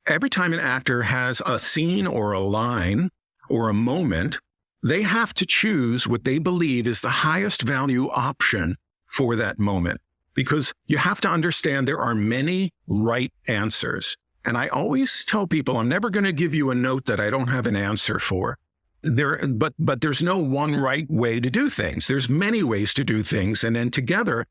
every time an actor has a scene or a line or a moment, they have to choose what they believe is the highest value option for that moment. Because you have to understand there are many right answers. And I always tell people, I'm never going to give you a note that I don't have an answer for. But there's no one right way to do things. There's many ways to do things. And then together,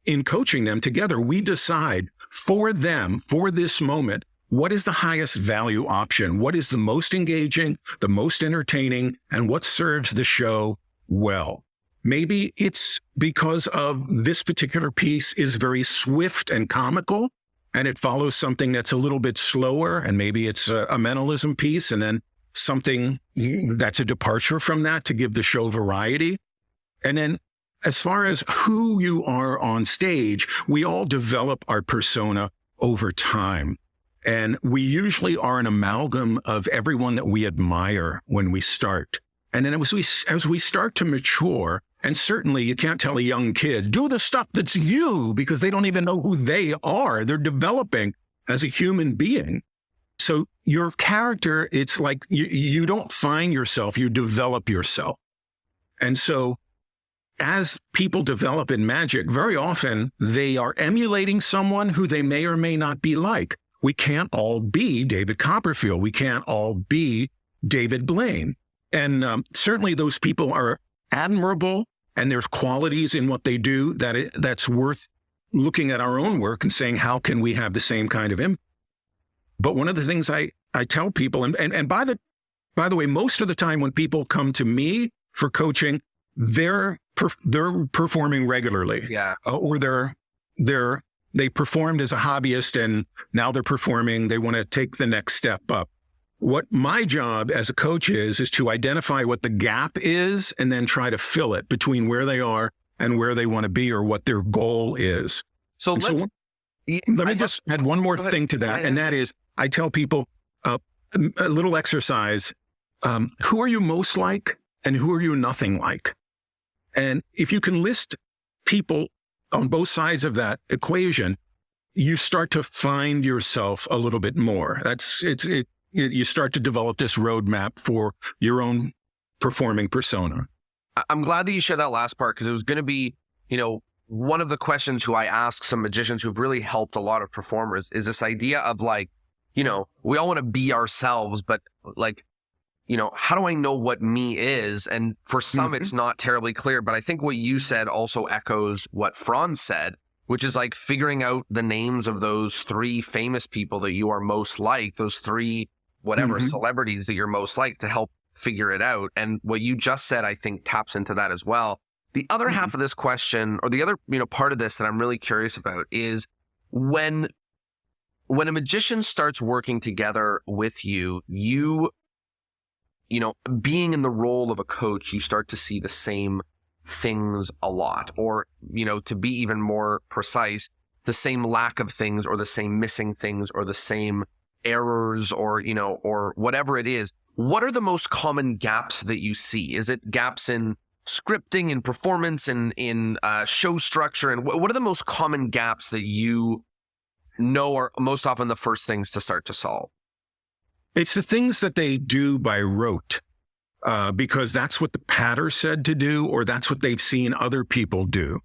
in coaching them together, we decide for them, for this moment, what is the highest value option? What is the most engaging, the most entertaining, and what serves the show well? Maybe it's because of this particular piece is very swift and comical, and it follows something that's a little bit slower, and maybe it's a mentalism piece, and then something that's a departure from that to give the show variety. And then as far as who you are on stage, we all develop our persona over time. And we usually are an amalgam of everyone that we admire when we start. And then as we start to mature, and certainly you can't tell a young kid, do the stuff that's you, because they don't even know who they are. They're developing as a human being. So your character, it's like you don't find yourself, you develop yourself. And so as people develop in magic, very often they are emulating someone who they may or may not be like. We can't all be David Copperfield. We can't all be David Blaine. And certainly those people are admirable, and there's qualities in what they do that's worth looking at our own work and saying, how can we have the same kind of impact? But one of the things I tell people, and by the way, most of the time when people come to me for coaching, they're performing regularly. Yeah. Or they performed as a hobbyist and now they're performing. They want to take the next step up. What my job as a coach is to identify what the gap is and then try to fill it between where they are and where they want to be or what their goal is. So let me just add one more thing to that. And that is, I tell people a little exercise. Who are you most like and who are you nothing like? And if you can list people on both sides of that equation, you start to find yourself a little bit more. You start to develop this roadmap for your own performing persona. I'm glad that you shared that last part, because it was going to be, one of the questions who I ask some magicians who've really helped a lot of performers is this idea of like, we all want to be ourselves, but like, how do I know what me is? And for some, it's not terribly clear, but I think what you said also echoes what Franz said, which is like figuring out the names of those 3 famous people that you are most like, those 3 whatever celebrities that you're most like, to help figure it out. And what you just said, I think, taps into that as well. The other half of this question, or the other, part of this that I'm really curious about is when a magician starts working together with you, being in the role of a coach, you start to see the same things a lot, or, to be even more precise, the same lack of things or the same missing things or the same errors or whatever it is. What are the most common gaps that you see? Is it gaps in scripting and performance and in show structure? And what are the most common gaps that you know are most often the first things to start to solve? It's the things that they do by rote, because that's what the patter said to do, or that's what they've seen other people do.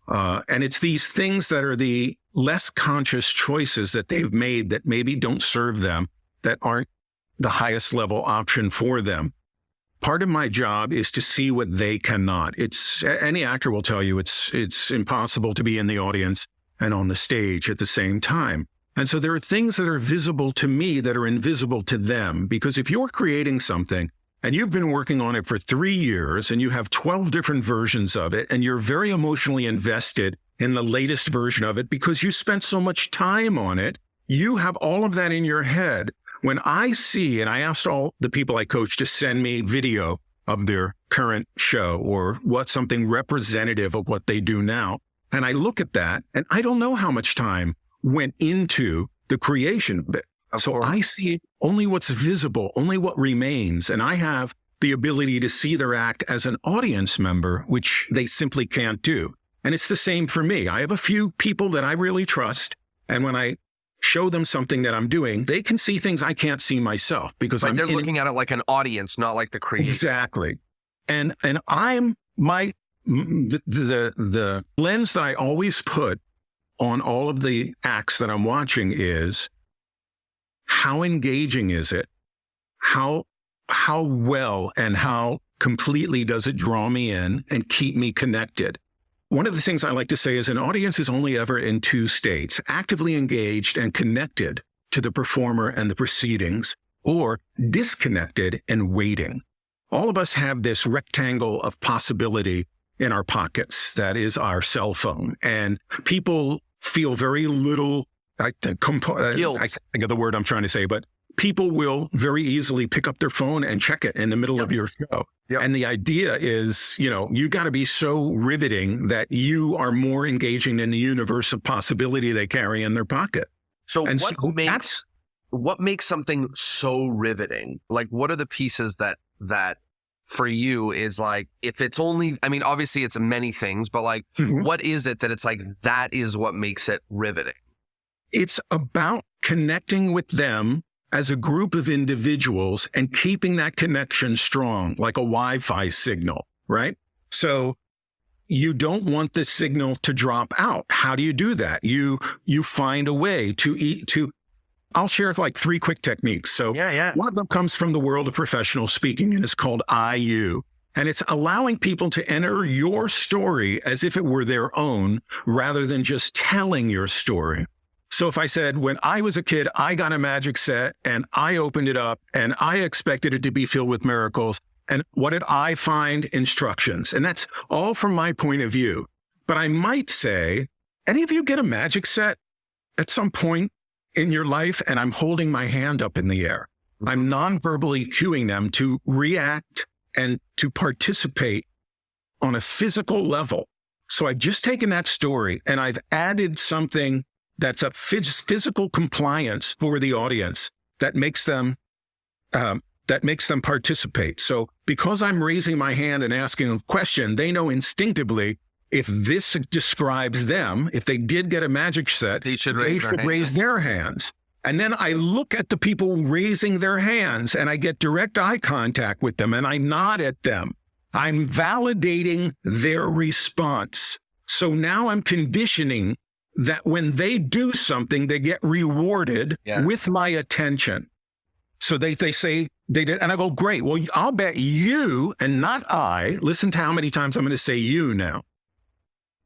And it's these things that are the less conscious choices that they've made that maybe don't serve them, that aren't the highest level option for them. Part of my job is to see what they cannot. Any actor will tell you it's impossible to be in the audience and on the stage at the same time. And so there are things that are visible to me that are invisible to them, because if you're creating something and you've been working on it for 3 years and you have 12 different versions of it and you're very emotionally invested in the latest version of it because you spent so much time on it, you have all of that in your head. When I see, and I asked all the people I coach to send me video of their current show or something representative of what they do now, and I look at that and I don't know how much time went into the creation of it. So I see only what's visible, only what remains. And I have the ability to see their act as an audience member, which they simply can't do. And it's the same for me. I have a few people that I really trust. And when I show them something that I'm doing, they can see things I can't see myself, because they're looking at it like an audience, not like the creator. Exactly. And I'm the lens that I always put on all of the acts that I'm watching is, how engaging is it? How well and how completely does it draw me in and keep me connected? One of the things I like to say is an audience is only ever in 2 states: actively engaged and connected to the performer and the proceedings, or disconnected and waiting. All of us have this rectangle of possibility in our pockets that is our cell phone, and people feel very little. I think of the word I'm trying to say, but people will very easily pick up their phone and check it in the middle of your show. Yep. And the idea is, you got to be so riveting that you are more engaging in the universe of possibility they carry in their pocket. So what makes something so riveting? Like, what are the pieces that for you is like, if it's only, obviously it's many things, but like, what is it that it's like, that is what makes it riveting? It's about connecting with them as a group of individuals and keeping that connection strong, like a Wi-Fi signal, right? So you don't want the signal to drop out. How do you do that? You find a way I'll share like 3 quick techniques. So one of them comes from the world of professional speaking, and it's called IU. And it's allowing people to enter your story as if it were their own, rather than just telling your story. So if I said, when I was a kid, I got a magic set and I opened it up and I expected it to be filled with miracles, And what did I find? Instructions. And that's all from my point of view. But I might say, any of you get a magic set at some point in your life? And I'm holding my hand up in the air. I'm non-verbally cueing them to react and to participate on a physical level. So I've just taken that story and I've added something that's a physical compliance for the audience that makes them participate. So because I'm raising my hand and asking a question, they know instinctively if this describes them, if they did get a magic set, they should raise their hands. And then I look at the people raising their hands and I get direct eye contact with them and I nod at them. I'm validating their response. So now I'm conditioning that when they do something, they get rewarded with my attention. So they say they did, and I go, great. Well, I'll bet you and not I, listen to how many times I'm going to say you now.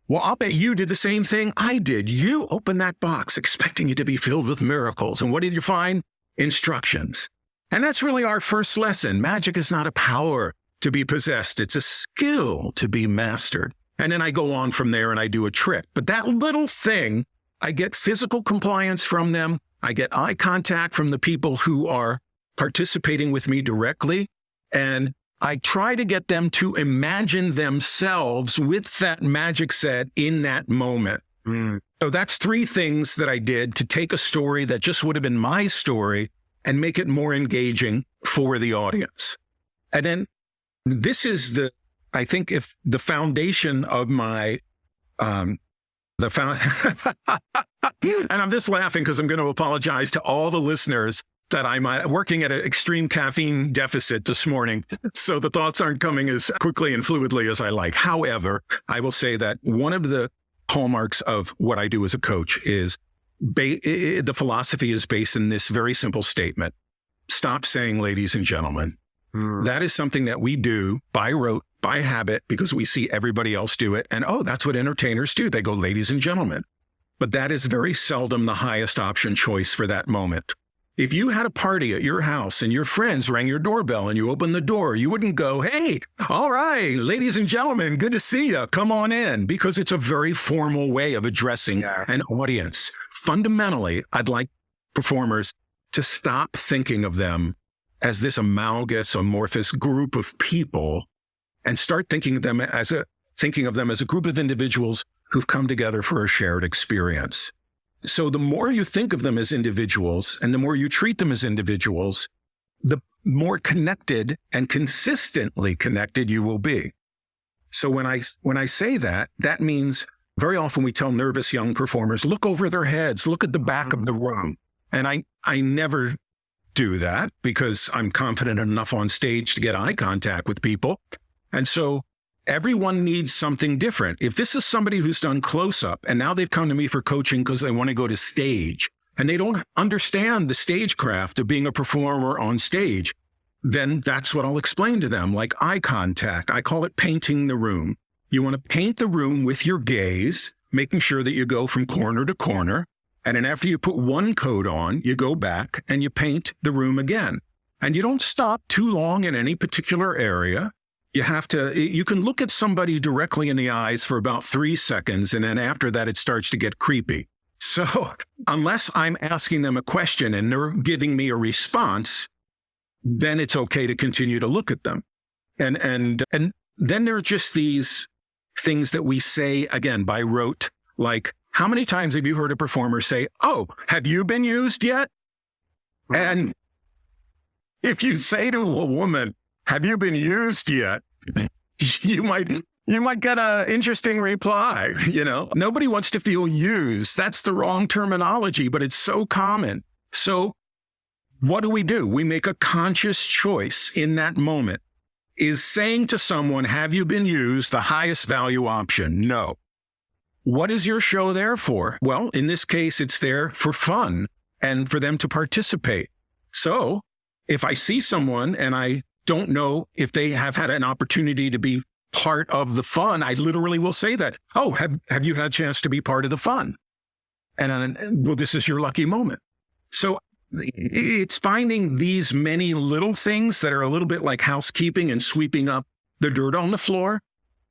Well, I'll bet you did the same thing I did. You opened that box expecting it to be filled with miracles. And what did you find? Instructions. And that's really our first lesson. Magic is not a power to be possessed. It's a skill to be mastered. And then I go on from there and I do a trick. But that little thing, I get physical compliance from them. I get eye contact from the people who are participating with me directly. And I try to get them to imagine themselves with that magic set in that moment. So that's 3 things that I did to take a story that just would have been my story and make it more engaging for the audience. And then this is I think if the foundation of my, and I'm just laughing because I'm going to apologize to all the listeners that I'm working at an extreme caffeine deficit this morning. So the thoughts aren't coming as quickly and fluidly as I like. However, I will say that one of the hallmarks of what I do as a coach is the philosophy is based in this very simple statement. Stop saying, ladies and gentlemen. That is something that we do by rote, by habit, because we see everybody else do it. And, that's what entertainers do. They go, ladies and gentlemen. But that is very seldom the highest option choice for that moment. If you had a party at your house and your friends rang your doorbell and you opened the door, you wouldn't go, hey, all right, ladies and gentlemen, good to see you. Come on in, because it's a very formal way of addressing an audience. Fundamentally, I'd like performers to stop thinking of them as this amorphous group of people and start thinking of them as a group of individuals who've come together for a shared experience. So the more you think of them as individuals and the more you treat them as individuals, the more connected and consistently connected you will be. So when I say that, that means very often we tell nervous young performers, look over their heads, look at the back of the room. And I never do that because I'm confident enough on stage to get eye contact with people. And so everyone needs something different. If this is somebody who's done close-up and now they've come to me for coaching because they want to go to stage and they don't understand the stagecraft of being a performer on stage, then that's what I'll explain to them, like eye contact. I call it painting the room. You want to paint the room with your gaze, making sure that you go from corner to corner. And then after you put one coat on, you go back and you paint the room again. And you don't stop too long in any particular area. You can look at somebody directly in the eyes for about 3 seconds, and then after that, it starts to get creepy. So unless I'm asking them a question and they're giving me a response, then it's okay to continue to look at them. And then there are just these things that we say, again, by rote, like, how many times have you heard a performer say, oh, have you been used yet? And if you say to a woman, have you been used yet? You might get an interesting reply. Nobody wants to feel used. That's the wrong terminology, but it's so common. So what do? We make a conscious choice in that moment. Is saying to someone, have you been used, the highest value option? No. What is your show there for? Well, in this case, it's there for fun and for them to participate. So if I see someone and I don't know if they have had an opportunity to be part of the fun, I literally will say that. Oh, have you had a chance to be part of the fun? And well, this is your lucky moment. So it's finding these many little things that are a little bit like housekeeping and sweeping up the dirt on the floor.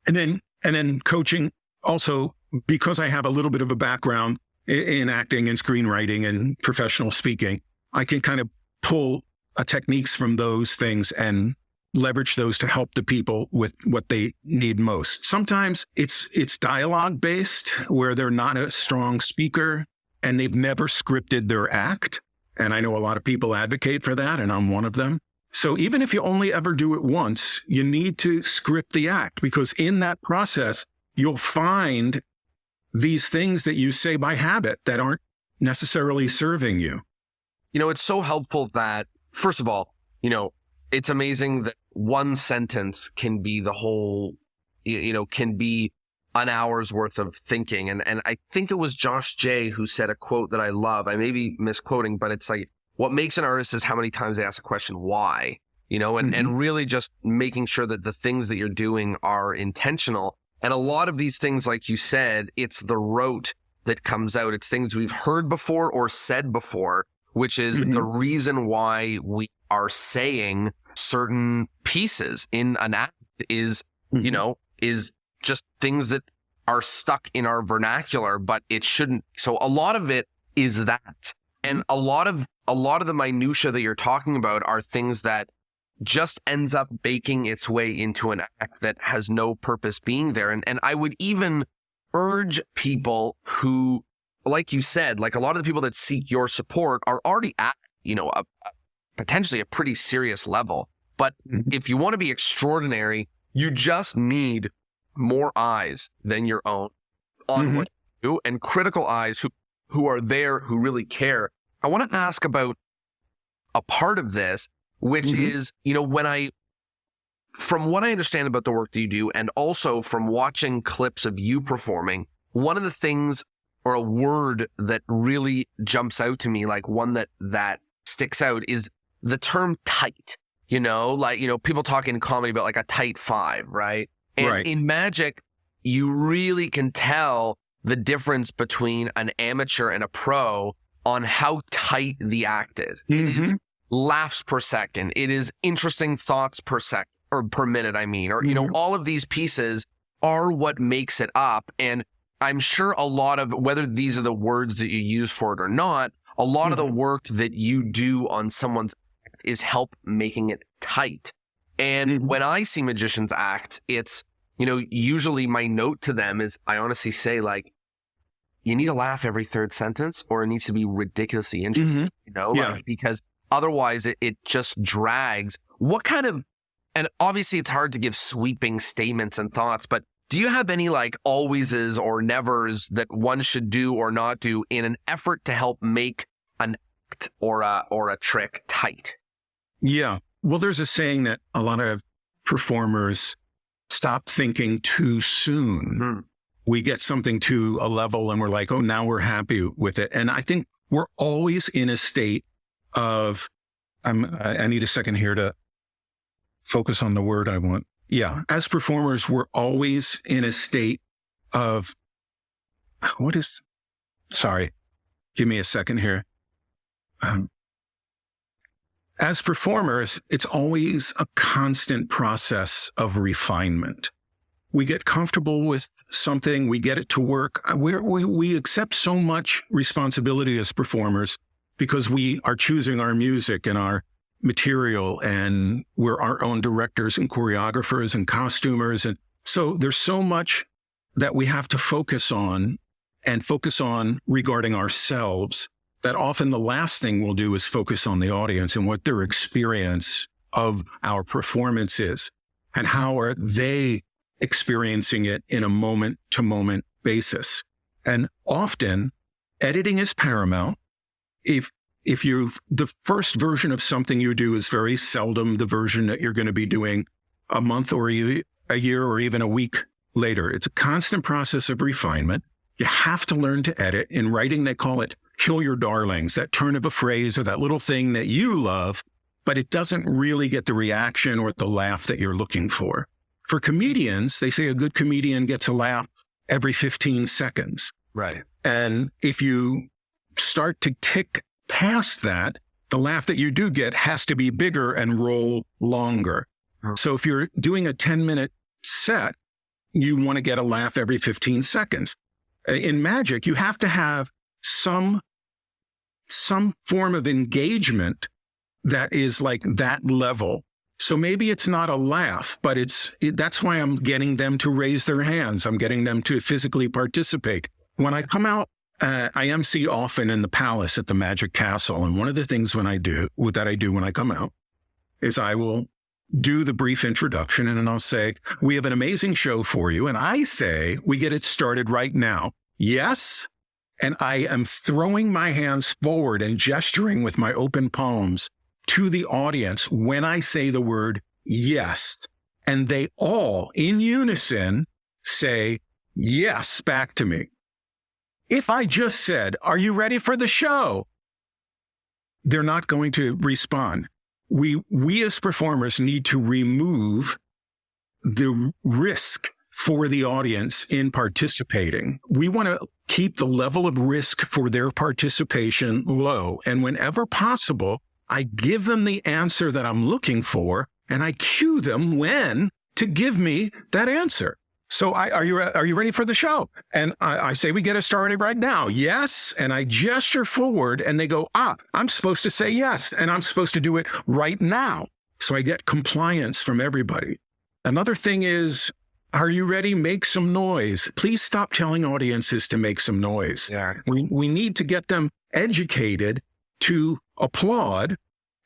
And then coaching also, because I have a little bit of a background in acting and screenwriting and professional speaking, I can kind of pull techniques from those things and leverage those to help the people with what they need most. Sometimes it's dialogue based, where they're not a strong speaker and they've never scripted their act. And I know a lot of people advocate for that, and I'm one of them. So even if you only ever do it once, you need to script the act, because in that process, you'll find these things that you say by habit that aren't necessarily serving you. It's so helpful that, first of all, it's amazing that one sentence can be the whole, can be an hour's worth of thinking. And I think it was Josh J who said a quote that I love. I may be misquoting, but it's like, what makes an artist is how many times they ask a question, why? And really just making sure that the things that you're doing are intentional. And a lot of these things, like you said, it's the rote that comes out. It's things we've heard before or said before, which is the reason why we are saying certain pieces in an act is, is just things that are stuck in our vernacular, but it shouldn't. So a lot of it is that. And a lot of the minutia that you're talking about are things that just ends up baking its way into an act that has no purpose being there. And I would even urge people who, like you said, like a lot of the people that seek your support are already at, potentially a pretty serious level. But if you want to be extraordinary, you just need more eyes than your own on what you do, and critical eyes who are there, who really care. I want to ask about a part of this, which is, from what I understand about the work that you do, and also from watching clips of you performing, one of the things, or a word that really jumps out to me, like one that sticks out, is the term tight. People talk in comedy about like a tight five, right? And in magic, you really can tell the difference between an amateur and a pro on how tight the act is. It is laughs per second. It is interesting thoughts per second, or per minute, all of these pieces are what makes it up. And I'm sure a lot of, whether these are the words that you use for it or not, a lot of the work that you do on someone's act is help making it tight. And when I see magicians act, it's, usually my note to them is, I honestly say, like, you need to laugh every third sentence, or it needs to be ridiculously interesting, because otherwise it just drags. What kind of, and obviously it's hard to give sweeping statements and thoughts, but do you have any like alwayses or nevers that one should do or not do in an effort to help make an act or a trick tight? Yeah. Well, there's a saying that a lot of performers stop thinking too soon. We get something to a level and we're like, oh, now we're happy with it. And I think we're always in a state of, I need a second here to focus on the word I want. Yeah. As performers, we're always in a state of, sorry, give me a second here. As performers, it's always a constant process of refinement. We get comfortable with something, we get it to work. We accept so much responsibility as performers because we are choosing our music and our material, and we're our own directors and choreographers and costumers. And so there's so much that we have to focus on regarding ourselves, that often the last thing we'll do is focus on the audience and what their experience of our performance is, and how are they experiencing it in a moment-to-moment basis. And often, editing is paramount. If the first version of something you do is very seldom the version that you're going to be doing a month or a year or even a week later. It's a constant process of refinement. You have to learn to edit. In writing, they call it kill your darlings, that turn of a phrase or that little thing that you love, but it doesn't really get the reaction or the laugh that you're looking for. For comedians, they say a good comedian gets a laugh every 15 seconds. Right. And if you start to tick past that, the laugh that you do get has to be bigger and roll longer. So if you're doing a 10-minute set, you want to get a laugh every 15 seconds. In magic, you have to have some form of engagement that is like that level. So maybe it's not a laugh, but that's why I'm getting them to raise their hands. I'm getting them to physically participate. When I come out, I MC often in the palace at the Magic Castle. And one of the things that I do when I come out is I will do the brief introduction and then I'll say, we have an amazing show for you. And I say, we get it started right now. Yes. And I am throwing my hands forward and gesturing with my open palms to the audience when I say the word yes. And they all in unison say yes back to me. If I just said, are you ready for the show? They're not going to respond. We as performers need to remove the risk for the audience in participating. We want to keep the level of risk for their participation low. And whenever possible, I give them the answer that I'm looking for, and I cue them when to give me that answer. So are you ready for the show? And I say, we get it started right now. Yes. And I gesture forward and they go, I'm supposed to say yes. And I'm supposed to do it right now. So I get compliance from everybody. Another thing is, are you ready? Make some noise. Please stop telling audiences to make some noise. Yeah. We need to get them educated to applaud.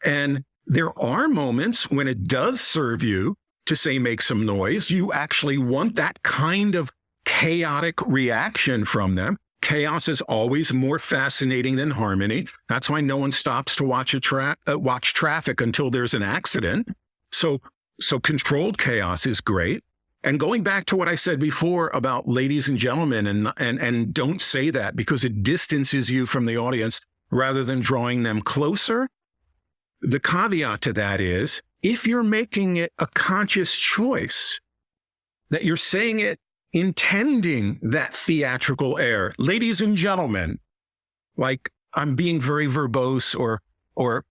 And there are moments when it does serve you to say, make some noise. You actually want that kind of chaotic reaction from them. Chaos is always more fascinating than harmony. That's why no one stops to watch traffic until there's an accident. So controlled chaos is great. And going back to what I said before about ladies and gentlemen, and don't say that because it distances you from the audience rather than drawing them closer. The caveat to that is, if you're making it a conscious choice, that you're saying it intending that theatrical air, ladies and gentlemen, like I'm being very verbose or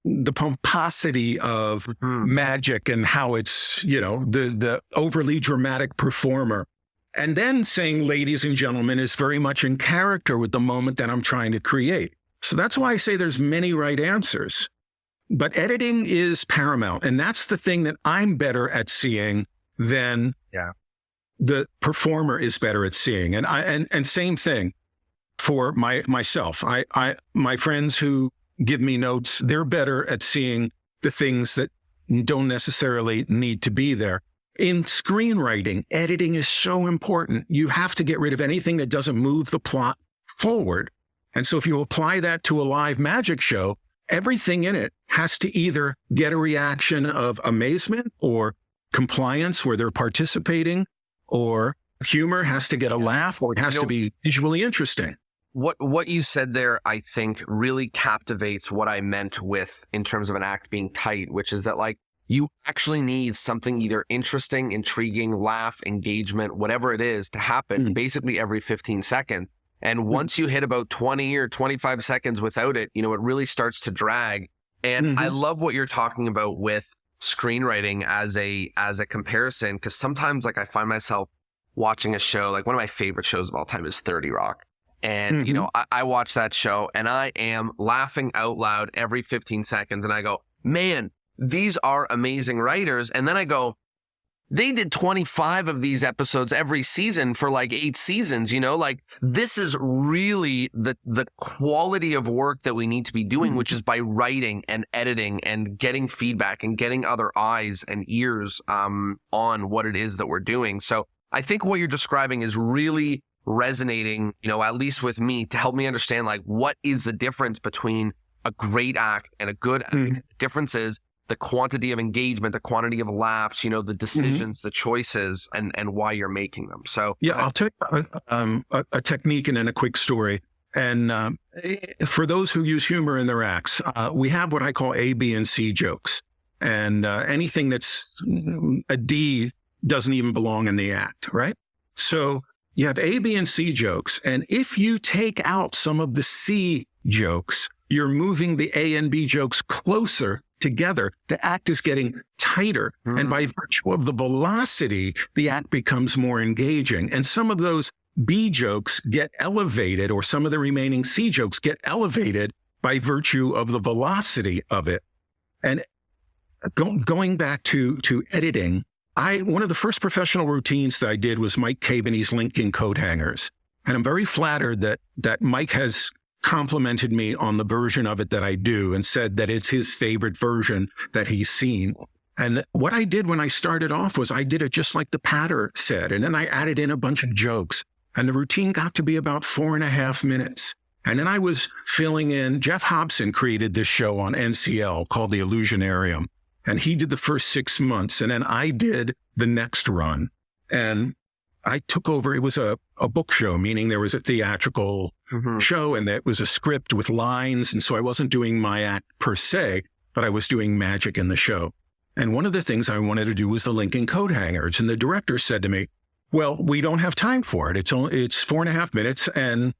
the pomposity of magic and how it's, the overly dramatic performer. And then saying ladies and gentlemen is very much in character with the moment that I'm trying to create. So that's why I say there's many right answers. But editing is paramount. And that's the thing that I'm better at seeing than the performer is better at seeing. And same thing for myself. My friends who give me notes, they're better at seeing the things that don't necessarily need to be there. In screenwriting, editing is so important. You have to get rid of anything that doesn't move the plot forward. And so if you apply that to a live magic show, everything in it has to either get a reaction of amazement or compliance where they're participating, or humor has to get a laugh, or it has to be visually interesting. What you said there, I think, really captivates what I meant with in terms of an act being tight, which is that like you actually need something either interesting, intriguing, laugh, engagement, whatever it is to happen basically every 15 seconds. And once you hit about 20 or 25 seconds without it, it really starts to drag. And I love what you're talking about with screenwriting as a comparison, because sometimes like I find myself watching a show, like one of my favorite shows of all time is 30 Rock. And, I watch that show and I am laughing out loud every 15 seconds. And I go, man, these are amazing writers. And then I go, they did 25 of these episodes every season for like 8 seasons, like this is really the quality of work that we need to be doing, which is by writing and editing and getting feedback and getting other eyes and ears on what it is that we're doing. So I think what you're describing is really resonating, at least with me, to help me understand like what is the difference between a great act and a good act. The difference is the quantity of engagement, the quantity of laughs, the decisions, the choices, and why you're making them. So I'll tell you a technique and then a quick story. And for those who use humor in their acts, we have what I call A, B, and C jokes. And anything that's a D doesn't even belong in the act, right? So you have A, B, and C jokes. And if you take out some of the C jokes, you're moving the A and B jokes closer together. The act is getting tighter. And by virtue of the velocity, the act becomes more engaging. And some of those B jokes get elevated, or some of the remaining C jokes get elevated by virtue of the velocity of it. And going back to editing, one of the first professional routines that I did was Mike Caveney's linking coat hangers. And I'm very flattered that Mike has complimented me on the version of it that I do and said that it's his favorite version that he's seen. And what I did when I started off was I did it just like the patter said. And then I added in a bunch of jokes. And the routine got to be about 4.5 minutes. And then I was filling in. Jeff Hobson created this show on NCL called The Illusionarium. And he did the first 6 months. And then I did the next run. And I took over. It was a book show, meaning there was a theatrical show, and it was a script with lines. And so I wasn't doing my act per se, but I was doing magic in the show. And one of the things I wanted to do was the linking coat hangers. And the director said to me, well, we don't have time for it. It's 4.5 minutes and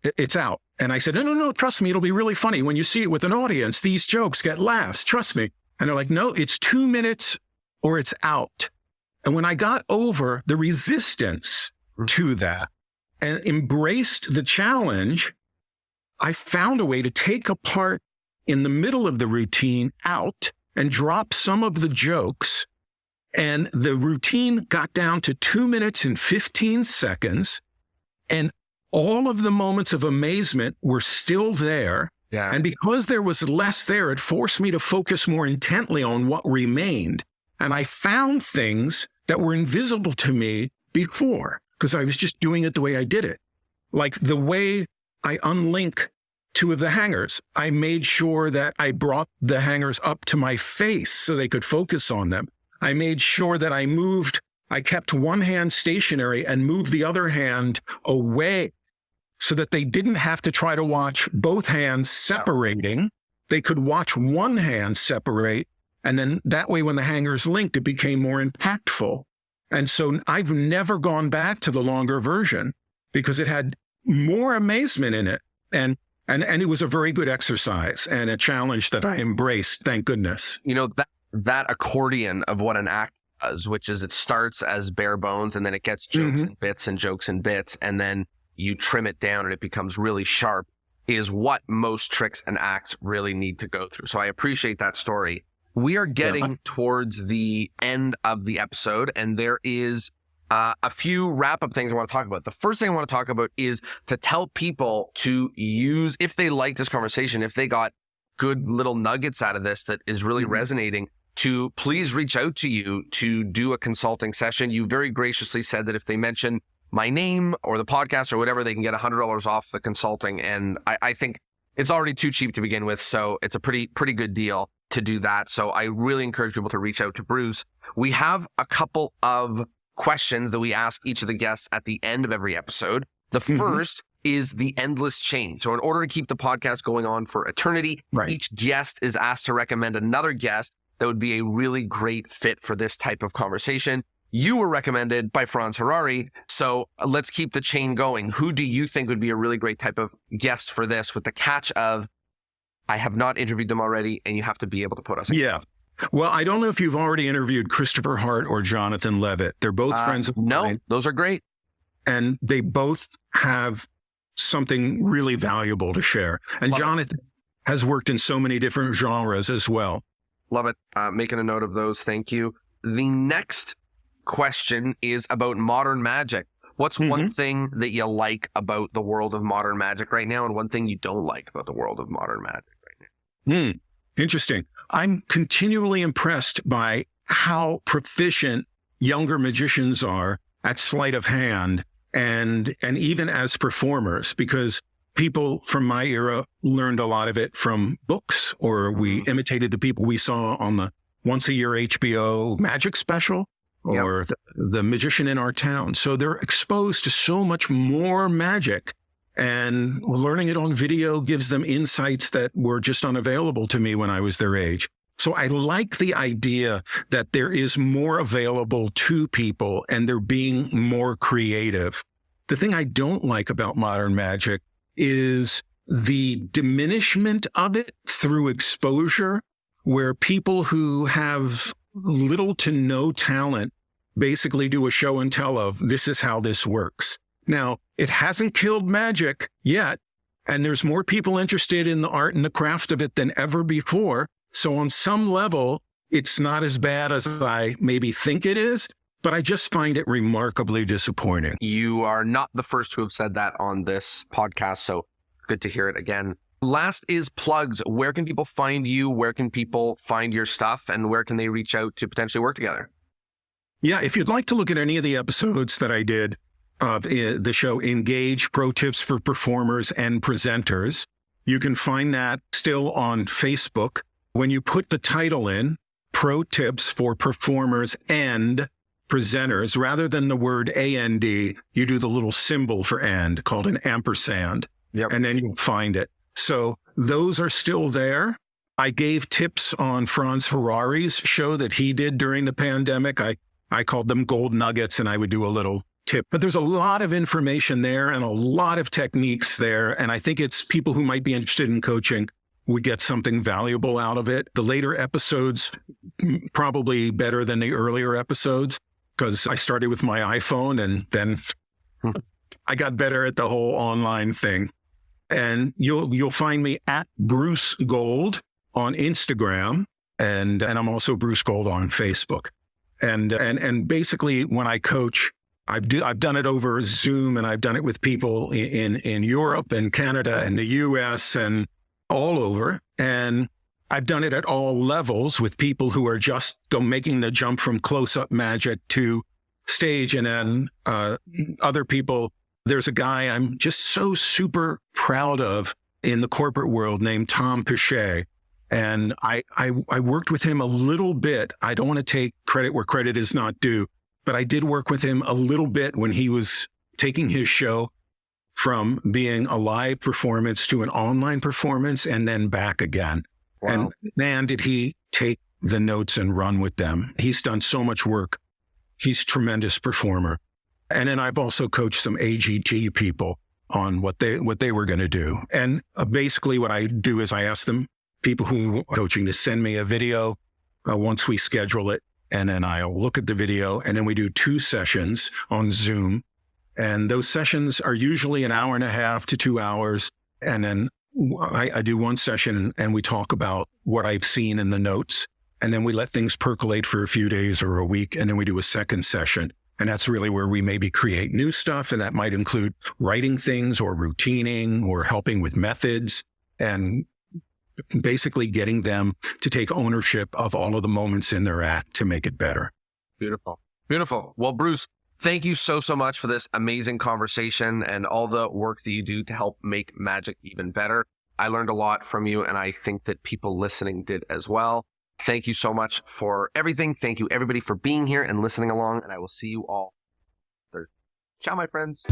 it's out. And I said, no, trust me, it'll be really funny. When you see it with an audience, these jokes get laughs. Trust me. And they're like, no, it's 2 minutes or it's out. And when I got over the resistance to that and embraced the challenge, I found a way to take a part in the middle of the routine out and drop some of the jokes. And the routine got down to 2 minutes and 15 seconds. And all of the moments of amazement were still there. Yeah. And because there was less there, it forced me to focus more intently on what remained. And I found things that were invisible to me before, because I was just doing it the way I did it. Like the way I unlink 2 of the hangers. I made sure that I brought the hangers up to my face so they could focus on them. I made sure that I kept one hand stationary and moved the other hand away so that they didn't have to try to watch both hands separating. They could watch one hand separate. And then that way, when the hangers linked, it became more impactful. And so I've never gone back to the longer version because it had more amazement in it. And it was a very good exercise and a challenge that I embraced, thank goodness. You know, that accordion of what an act does, which is it starts as bare bones and then it gets jokes and bits and jokes and bits, and then you trim it down and it becomes really sharp, is what most tricks and acts really need to go through. So I appreciate that story. We are getting towards the end of the episode, and there is a few wrap-up things I want to talk about. The first thing I want to talk about is to tell people to use, if they like this conversation, if they got good little nuggets out of this that is really resonating, to please reach out to you to do a consulting session. You very graciously said that if they mention my name or the podcast or whatever, they can get $100 off the consulting. And I think it's already too cheap to begin with, so it's a pretty good deal to do that. So I really encourage people to reach out to Bruce. We have a couple of questions that we ask each of the guests at the end of every episode. The first is the endless chain. So in order to keep the podcast going on for eternity, each guest is asked to recommend another guest that would be a really great fit for this type of conversation. You were recommended by Franz Harari, so let's keep the chain going. Who do you think would be a really great type of guest for this, with the catch of, I have not interviewed them already, and you have to be able to put us in. Yeah. Well, I don't know if you've already interviewed Christopher Hart or Jonathan Levitt. They're both friends of mine. No, those are great. And they both have something really valuable to share. And Jonathan has worked in so many different genres as well. Love it. Making a note of those. Thank you. The next question is about modern magic. What's one thing that you like about the world of modern magic right now, and one thing you don't like about the world of modern magic right now? Interesting. I'm continually impressed by how proficient younger magicians are at sleight of hand and even as performers, because people from my era learned a lot of it from books, or we imitated the people we saw on the once-a-year HBO magic special, or the magician in our town. So they're exposed to so much more magic, and learning it on video gives them insights that were just unavailable to me when I was their age. So I like the idea that there is more available to people and they're being more creative. The thing I don't like about modern magic is the diminishment of it through exposure, where people who have little to no talent basically do a show and tell of this is how this works. Now, it hasn't killed magic yet, and there's more people interested in the art and the craft of it than ever before. So on some level, it's not as bad as I maybe think it is, but I just find it remarkably disappointing. You are not the first to have said that on this podcast, so good to hear it again. Last is plugs. Where can people find you? Where can people find your stuff? And where can they reach out to potentially work together? Yeah, if you'd like to look at any of the episodes that I did of the show Engage, Pro Tips for Performers and Presenters, you can find that still on Facebook. When you put the title in, Pro Tips for Performers and Presenters, rather than the word AND, you do the little symbol for and called an ampersand, and then you'll find it. So those are still there. I gave tips on Franz Harari's show that he did during the pandemic. I called them gold nuggets, and I would do a little tip. But there's a lot of information there and a lot of techniques there. And I think it's people who might be interested in coaching would get something valuable out of it. The later episodes, probably better than the earlier episodes, because I started with my iPhone and then I got better at the whole online thing. And you'll find me at Bruce Gold on Instagram, and I'm also Bruce Gold on Facebook. And basically, when I coach, I've done it over Zoom, and I've done it with people in Europe and Canada and the US and all over. And I've done it at all levels with people who are just making the jump from close-up magic to stage, and then other people. There's a guy I'm just so super proud of in the corporate world named Tom Pichet. And I worked with him a little bit. I don't want to take credit where credit is not due, but I did work with him a little bit when he was taking his show from being a live performance to an online performance and then back again. Wow. And man, did he take the notes and run with them. He's done so much work. He's a tremendous performer. And then I've also coached some AGT people on what they were going to do. And basically what I do is I ask them, people who are coaching, to send me a video once we schedule it. And then I'll look at the video, and then we do 2 sessions on Zoom. And those sessions are usually an hour and a half to 2 hours. And then I do one session and we talk about what I've seen in the notes. And then we let things percolate for a few days or a week. And then we do a second session. And that's really where we maybe create new stuff. And that might include writing things or routining or helping with methods and basically getting them to take ownership of all of the moments in their act to make it better. Beautiful. Beautiful. Well, Bruce, thank you so much for this amazing conversation and all the work that you do to help make magic even better. I learned a lot from you, and I think that people listening did as well. Thank you so much for everything. Thank you, everybody, for being here and listening along, and I will see you all Thursday. Ciao, my friends.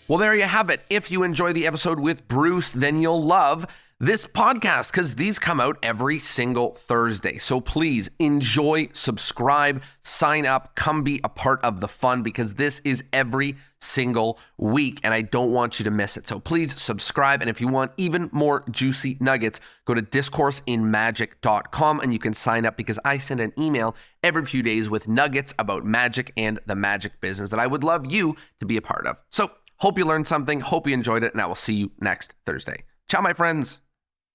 Well, there you have it. If you enjoy the episode with Bruce, then you'll love this podcast, because these come out every single Thursday. So please enjoy, subscribe, sign up, come be a part of the fun, because this is every single week and I don't want you to miss it. So please subscribe. And if you want even more juicy nuggets, go to discourseInmagic.com and you can sign up, because I send an email every few days with nuggets about magic and the magic business that I would love you to be a part of. So hope you learned something, hope you enjoyed it, and I will see you next Thursday. Ciao, my friends.